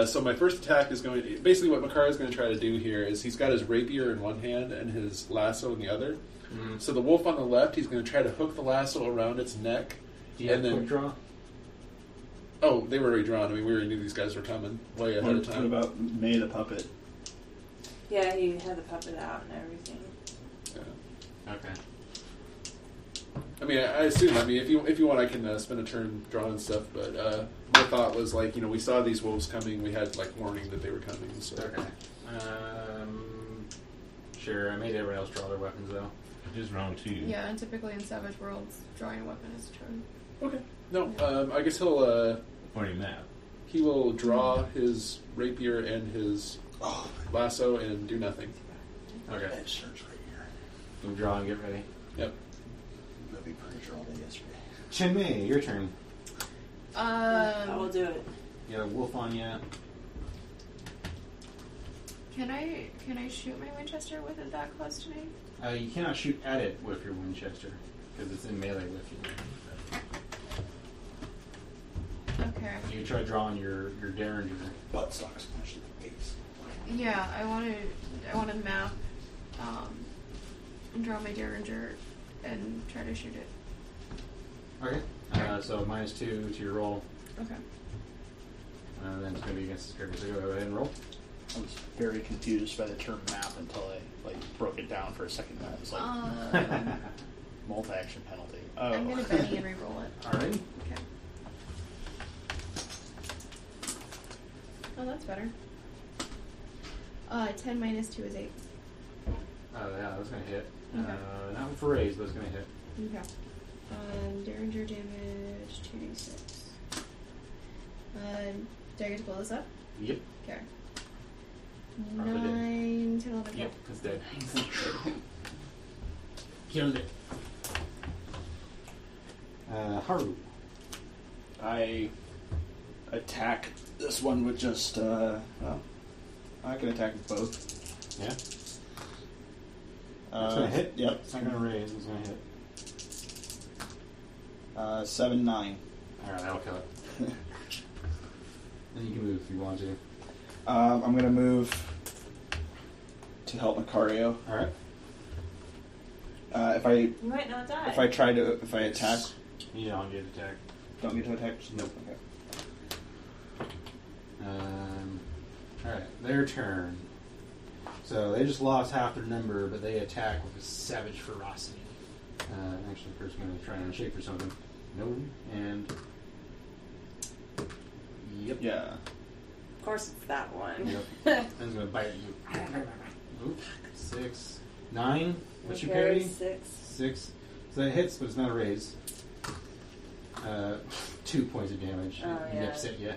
So my first attack is going to... Basically what Macario is going to try to do here is he's got his rapier in one hand and his lasso in the other. Mm-hmm. So the wolf on the left, he's going to try to hook the lasso around its neck. Do you have And then- quick draw? Oh, they were already drawn. I mean, we already knew these guys were coming way ahead of What time. about May the puppet? Yeah, he had the puppet out and everything. Yeah. Okay. I mean, I assume. I mean, if you want, I can spend a turn drawing stuff. But my thought was like, we saw these wolves coming. We had like warning that they were coming. So Okay. Sure, I made everyone else draw their weapons, though. It is round 2. Yeah, and typically in Savage Worlds, drawing a weapon is a turn. okay. No, I guess he'll Or you map. he will draw his rapier and his lasso and do nothing. Okay. Edge search right here. Move, draw, and get ready. Yep. Movie furniture all day yesterday. Chen Mei, your turn. I will do it. You got a wolf on you. Can I shoot my Winchester with it that close to me? You cannot shoot at it with your Winchester, because it's in melee with you. Okay. You try drawing your Derringer. Butt stocks punched in the face. Yeah, I want to map, and draw my Derringer, and try to shoot it. Okay. So -2 to your roll. Okay. Then it's going to be against the character. So go ahead and roll. I was very confused by the term map until I broke it down for a second. I was like, multi-action penalty. Oh. I'm gonna Benny and re-roll it. Alrighty. Okay. Oh, that's better. 10 minus 2 is 8. Yeah, that's going to hit. Okay. Not for raise, but it's going to hit. Okay. Derringer damage 2d6. Do I get to blow this up? Yep. Okay. Probably did. 9, 10, 11, 12. Yep, it's dead. Killed it. Haru. I attack this one with just, well, I can attack with both. Yeah. It's going to hit? Yep. It's not going to raise, it's going to hit. 7-9. Alright, that'll kill it. Then you can move if you want to. I'm going to move to help Macario. Alright. If I You might not die. if I attack, You don't get attack. don't get to attack. Nope. Okay. Alright, their turn. So they just lost half their number, but they attack with a savage ferocity. Actually, first I'm going to try and shake for something. No, and... Yep. Yeah. Of course, it's that one. Yep. I'm going to bite you. Oop. 6. 9. What you carry? carry? 6. 6. So that hits, but it's not a raise. 2 points of damage. Oh, yeah. Nips at you.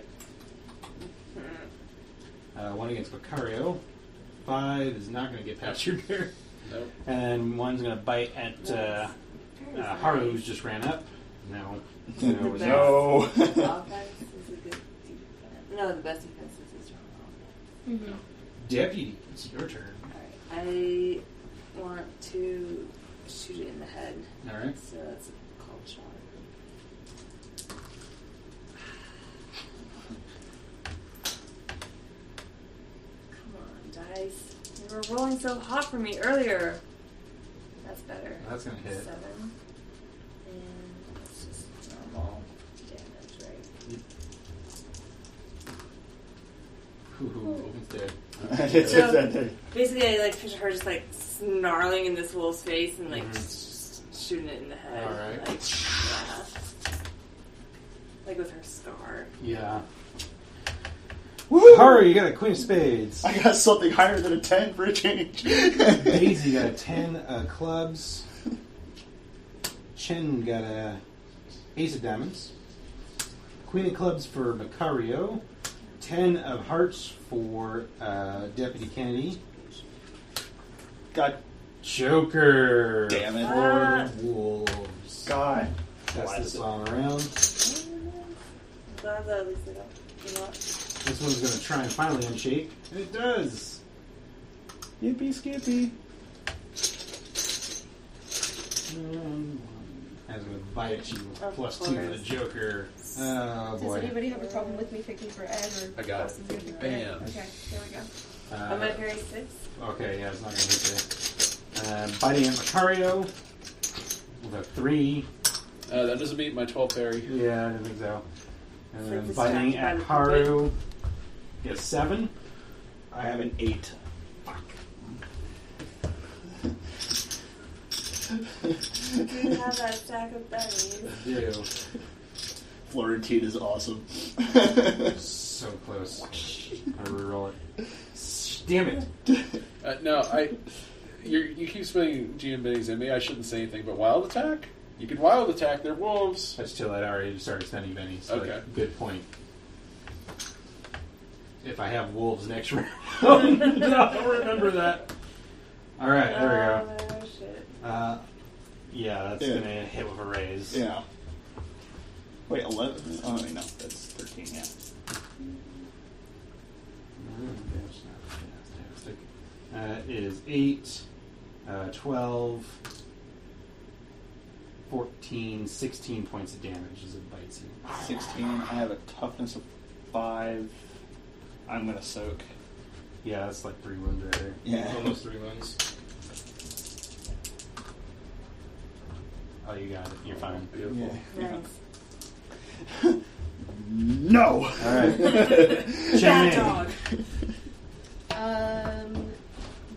1 against Macario. 5 is not going to get past your bear. Nope. And 1's going to bite at Haru, who's just ran up. No. No. No. Offense is a good defense. No, the best defense is strong offense. Mm-hmm. Deputy, it's your turn. Alright, I want to shoot it in the head. Alright. So that's a called shot. so hot for me earlier. That's better. That's gonna hit. 7. And it's just normal damage, right? Ooh, it's dead. So basically, I like picture her just like snarling in this wolf's face and like just shooting it in the head. All right. Like, yeah. Like with her scar. Yeah. Woo! Haru, you got a queen of spades. I got something higher than a 10 for a change. Daisy got a 10 clubs. Chen got a ace of diamonds. Queen of clubs for Macario. 10 of hearts for Deputy Kennedy. God Joker. damn it. Ah. For the wolves. God. That's this all around. I'm glad that at least they don't. You know what? This one's going to try and finally unshake. And it does. Yippee skippy. As with bite you Of plus 2 course. for the Joker. Oh Does boy. anybody have a problem with me picking for Ed or I got it. Austin's gonna pick for Bam. Ed? Okay, there we go. I'm gonna carry 6. Okay, yeah, it's not going to hit you. Biting at Macario with a 3. That doesn't beat my 12 parry. Yeah, I didn't think so. And So then it's biting distracted by at the Haru gets 7. I have an 8. Do you have that stack of bennies? I do. Florentine is awesome. So close. I reroll it. Damn it. No, you keep spending G and bennies in me. I shouldn't say anything, but wild attack? You can wild attack. They're wolves. That's till I'd already started spending bennies. So Okay. good point. If I have wolves next round, I'll remember that. All right, there we go. Oh, shit. Yeah, that's Yeah. going to hit with a raise. Yeah. Wait, 11? Oh, wait, no. That's 13, yeah. That is 8, 12, 14, 16 points of damage as it bites you. 16. I have a toughness of 5. I'm going to soak. Yeah, that's like 3 wounds right there. Yeah. Almost 3 wounds. Oh, you got it. You're fine. Beautiful. Yeah. Nice. No! Alright. Bad Chen Mei. dog.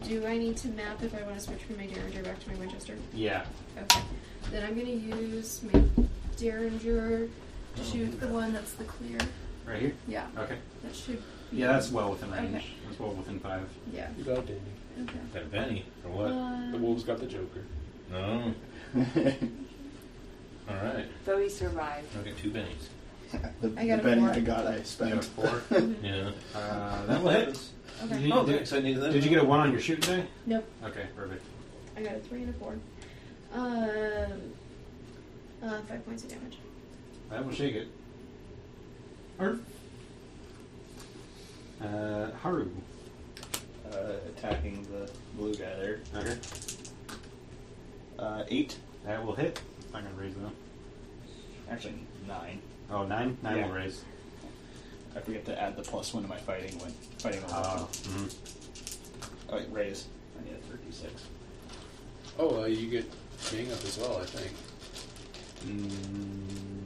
Do I need to map if I want to switch from my Derringer back to my Winchester? Yeah. Okay. Then I'm going to use my Derringer to shoot the one that's the clear. Right here? Yeah. Okay. That should be... Yeah, that's well within range. Okay. That's well within 5. Yeah. You got Danny. Okay. That Benny, or what? The wolves got the Joker. No. Alright. Though he survived. I'll get 2 bennies. The I got a penny 4. I got, I You got a spent. 4. Yeah. That will hit. Okay. Did you, Oh, did, thanks. I needed that. did you get a 1 on your shoot today? Nope. Okay, perfect. I got a 3 and a 4. 5 points of damage. That will shake it. Or Haru. Attacking the blue guy there. Okay. 8. That will hit. It's not going to raise though. Actually, 9. Oh, 9? 9 Yeah. will raise. I forget to add the +1 to my fighting when fighting a Oh. weapon. Oh, wait, raise. I need a 36. Oh, you get gang up as well, I think.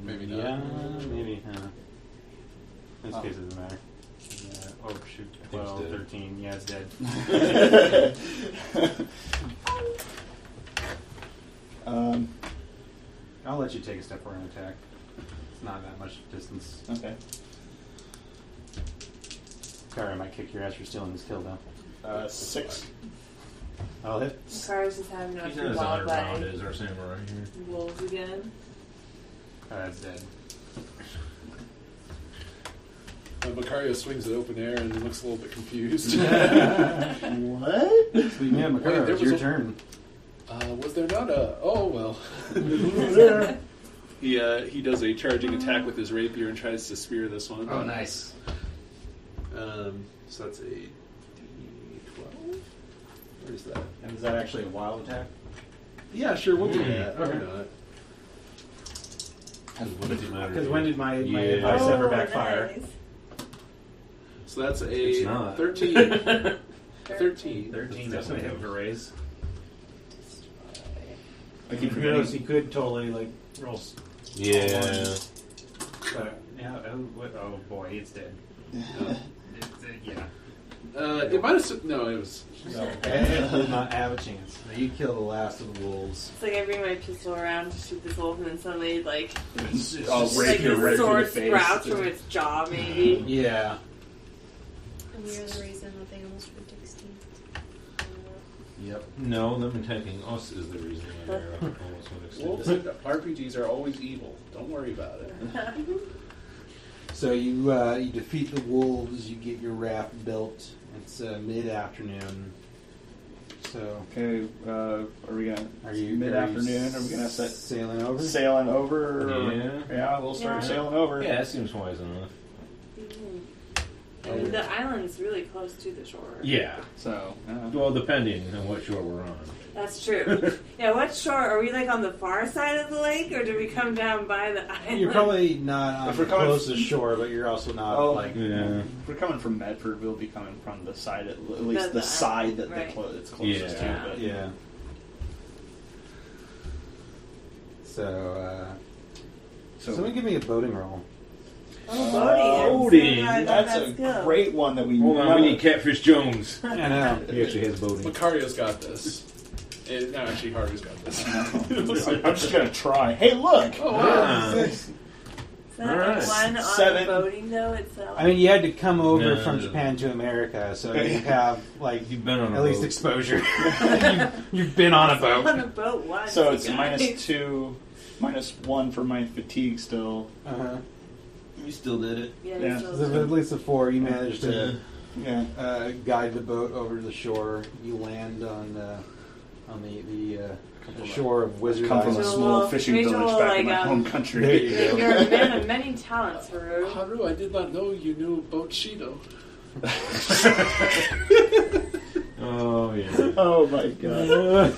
Maybe not. Yeah, maybe. In this Oh. case, it doesn't matter. Oh, shoot. it's 12, dead. 13. Yeah, it's dead. I'll let you take a step forward and attack. It's not that much distance. Okay. Sorry, I might kick your ass for stealing this kill, though. 6. I'll hit. Macario's just having enough He's to not as wild underground button as our samurai here. wolves again. That's dead. Macario swings it open air and looks a little bit confused. What? Sweet man, Wait, Macario, there it's was your a- turn. Was there not a... Oh, well. He does a charging attack with his rapier and tries to spear this one. Oh, nice. So that's a D12? Where's that? And is that actually a wild attack? Yeah, sure, we'll do that. Okay. Why not? What does it matter? Because when did my Yeah. advice ever backfire? Nice. So that's It's a not. 13. 13. 13. That's going to hit with a raise. I keep You notice forgetting. he could totally like roll. Yeah. But yeah. Oh boy, it's dead. Yeah. It might have. No, it was. So it did not have a chance. Now you kill the last of the wolves. It's like I bring my pistol around to shoot this wolf, and then suddenly, like, Oh, like rapier right the through the sword face. sprouts from its jaw, maybe. Yeah. And you're the reason that they almost went extinct. Yep. No, them attacking us is the reason why they're almost went Wolves extinct. and RPGs are always evil. Don't worry about it. So you defeat the wolves. You get your raft built. It's mid-afternoon. So Okay, are we gonna? are you mid-afternoon? Are we gonna set sailing over? sailing over? Or, Yeah. we'll start Yeah. sailing over. Yeah, that seems wise enough. And the island's really close to the shore. Yeah. So, Well, depending on what shore we're on. That's true. Yeah, what shore? Are we like on the far side of the lake, or do we come down by the island? You're probably not on If the we're coming closest shore, but you're also not Oh. like. Yeah. if we're coming from Medford, we'll be coming from the side, at least The the side that right. it's closest Yeah. to. But Yeah. So, someone give me a boating roll. Oh, boating. boating. That's a great one that we. Hold on, we need Catfish Jones. I know. He actually has boating. Macario's got this. No, actually, Haru's got this. I'm just gonna try. Hey, look! Oh, wow. Ah. Is that Alright. one on 7. boating though itself? I mean, you had to come over No. from Japan to America, so you have like You've been on a at least boat. exposure. you've been on a on boat. a boat once. So it's you guys. -2, -1 for my fatigue still. Uh-huh. You still did it. Yeah, Yeah. so So at least the 4, you managed to Yeah. guide the boat over to the shore. You land on the shore of Wizard Come from a Island. small fishing Rachel village will, back in my like, home There country. you go. You're a man of many talents, Haru. Haru, I did not know you knew about Shido. Oh, yeah. Oh my god.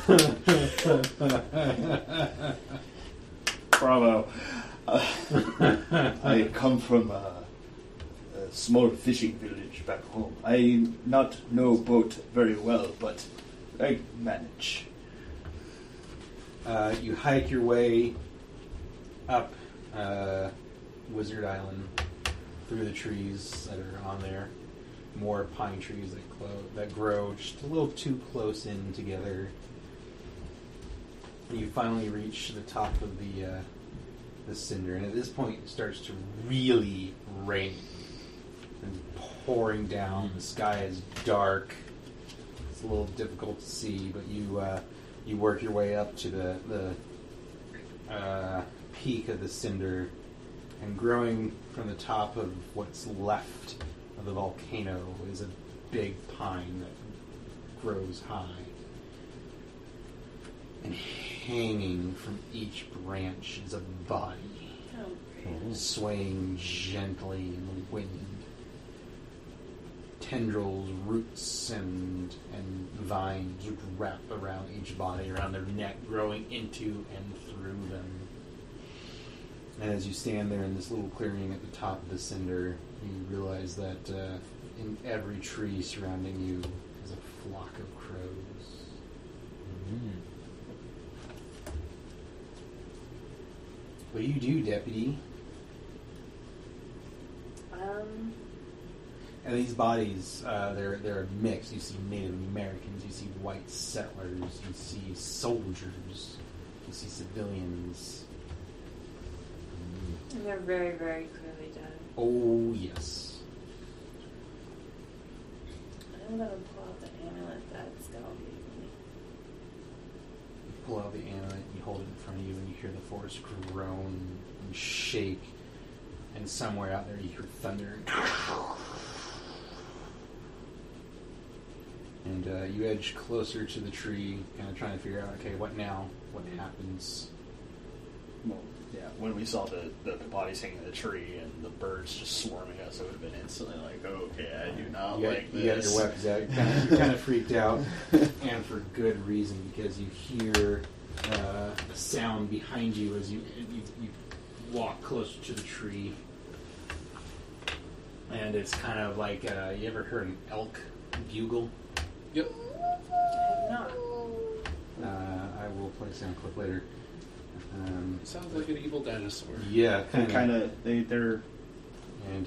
Bravo. I come from a small fishing village back home. I not know boat very well, but I manage. You hike your way up Wizard Island through the trees that are on there. More pine trees that grow just a little too close in together. And you finally reach the top of the cinder, and at this point it starts to really rain. It's pouring down. The sky is dark. It's a little difficult to see, but you work your way up to the peak of the cinder, and growing from the top of what's left of the volcano is a big pine that grows high. And hanging from each branch is a body, Oh, swaying gently in the wind. Tendrils, roots, and vines would wrap around each body, around their neck, growing into and through them. And as you stand there in this little clearing at the top of the cinder, you realize that in every tree surrounding you is a flock of crows. What do you do, deputy? And these bodies, they're a mix. You see Native Americans, you see white settlers, you see soldiers, you see civilians. and they're very, very clearly dead. Oh, yes. I'm gonna pull out the amulet that's gonna be. You pull out the amulet, you hold it in front of you, and you hear the forest groan and shake. And somewhere out there you hear thunder. And you edge closer to the tree, kind of trying to figure out, okay, what now? What happens? Well, yeah, when we saw the bodies hanging in the tree and the birds just swarming us, it would have been instantly like, okay, I do not like You got this. your weapons out. You're kind of freaked out, and for good reason, because you hear a sound behind you as you walk closer to the tree. And it's kind of like, you ever heard an elk bugle? Yep. I have not. I will play sound clip later. Sounds like an evil dinosaur. Yeah, Kind of. They're. And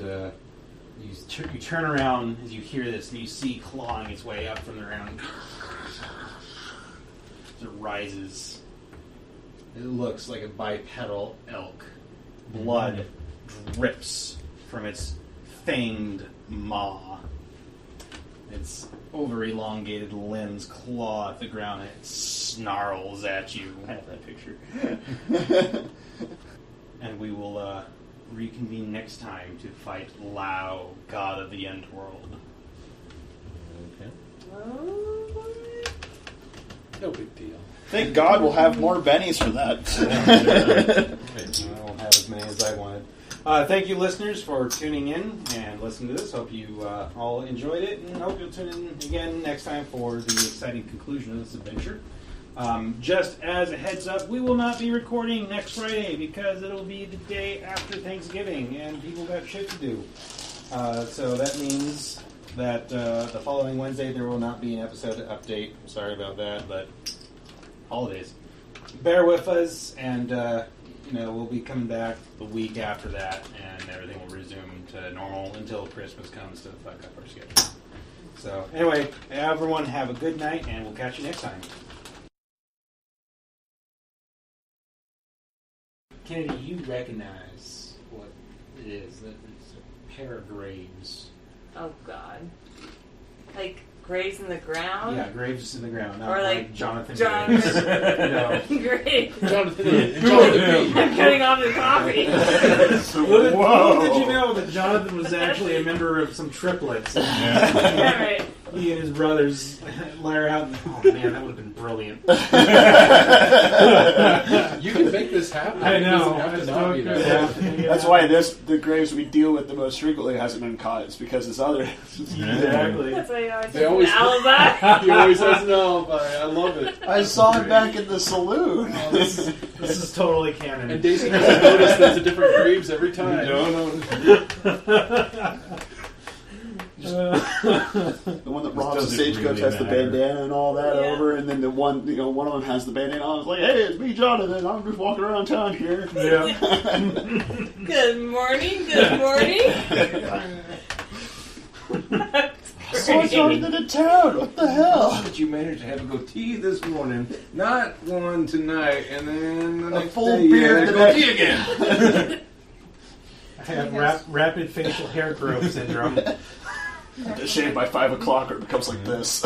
you turn around as you hear this, and you see clawing its way up from the ground. It rises. It looks like a bipedal elk. Blood drips from its fanged maw. Its over-elongated limbs claw at the ground, and it snarls at you. I have that picture. And we will reconvene next time to fight Llao, god of the end world. Okay. Oh, No big deal. Thank God we'll have more bennies for that. I won't have as many as I wanted. Thank you, listeners, for tuning in and listening to this. Hope you all enjoyed it, and hope you'll tune in again next time for the exciting conclusion of this adventure. Just as a heads up, we will not be recording next Friday because it'll be the day after Thanksgiving, and people got shit to do. So that means that the following Wednesday there will not be an episode update. Sorry about that, but holidays. Bear with us, and we'll be coming back the week after that, and everything will resume to normal until Christmas comes to fuck up our schedule. So anyway, everyone have a good night, and we'll catch you next time. Kennedy, you recognize what it is. That it's a pair of graves. oh God. Like graves in the ground? Yeah, graves in the ground. Not Or like Jonathan. Jonathan. Graves. No. Great. Jonathan. I'm cutting off the coffee. Little did you know that Jonathan was actually a member of some triplets. Yeah, right. He and his brothers lair out. And, oh man, that would have been brilliant. You can make this happen. I It know. doesn't have to not be that. Yeah. That's why the graves we deal with the most frequently hasn't been caught. It's because this other. Exactly. That's why you always They have always- an alibi. He always has an alibi. I love it. I saw it back in the saloon. Oh, this is totally canon. And Daisy doesn't notice there's a different graves every time. The one that robs the doesn't stagecoach really has the matter. bandana and all that Yeah. over, and then the one one of them has the bandana on. It's like, hey, it's me, Jonathan. I'm just walking around town here. Yeah. Good morning. Good morning. I saw Jonathan in town. What the hell? But you managed to have a goatee this morning, not one tonight, and then the A next full day beard you the had a goatee again. I have rapid facial hair growth syndrome. Shave by 5 o'clock or it becomes like this.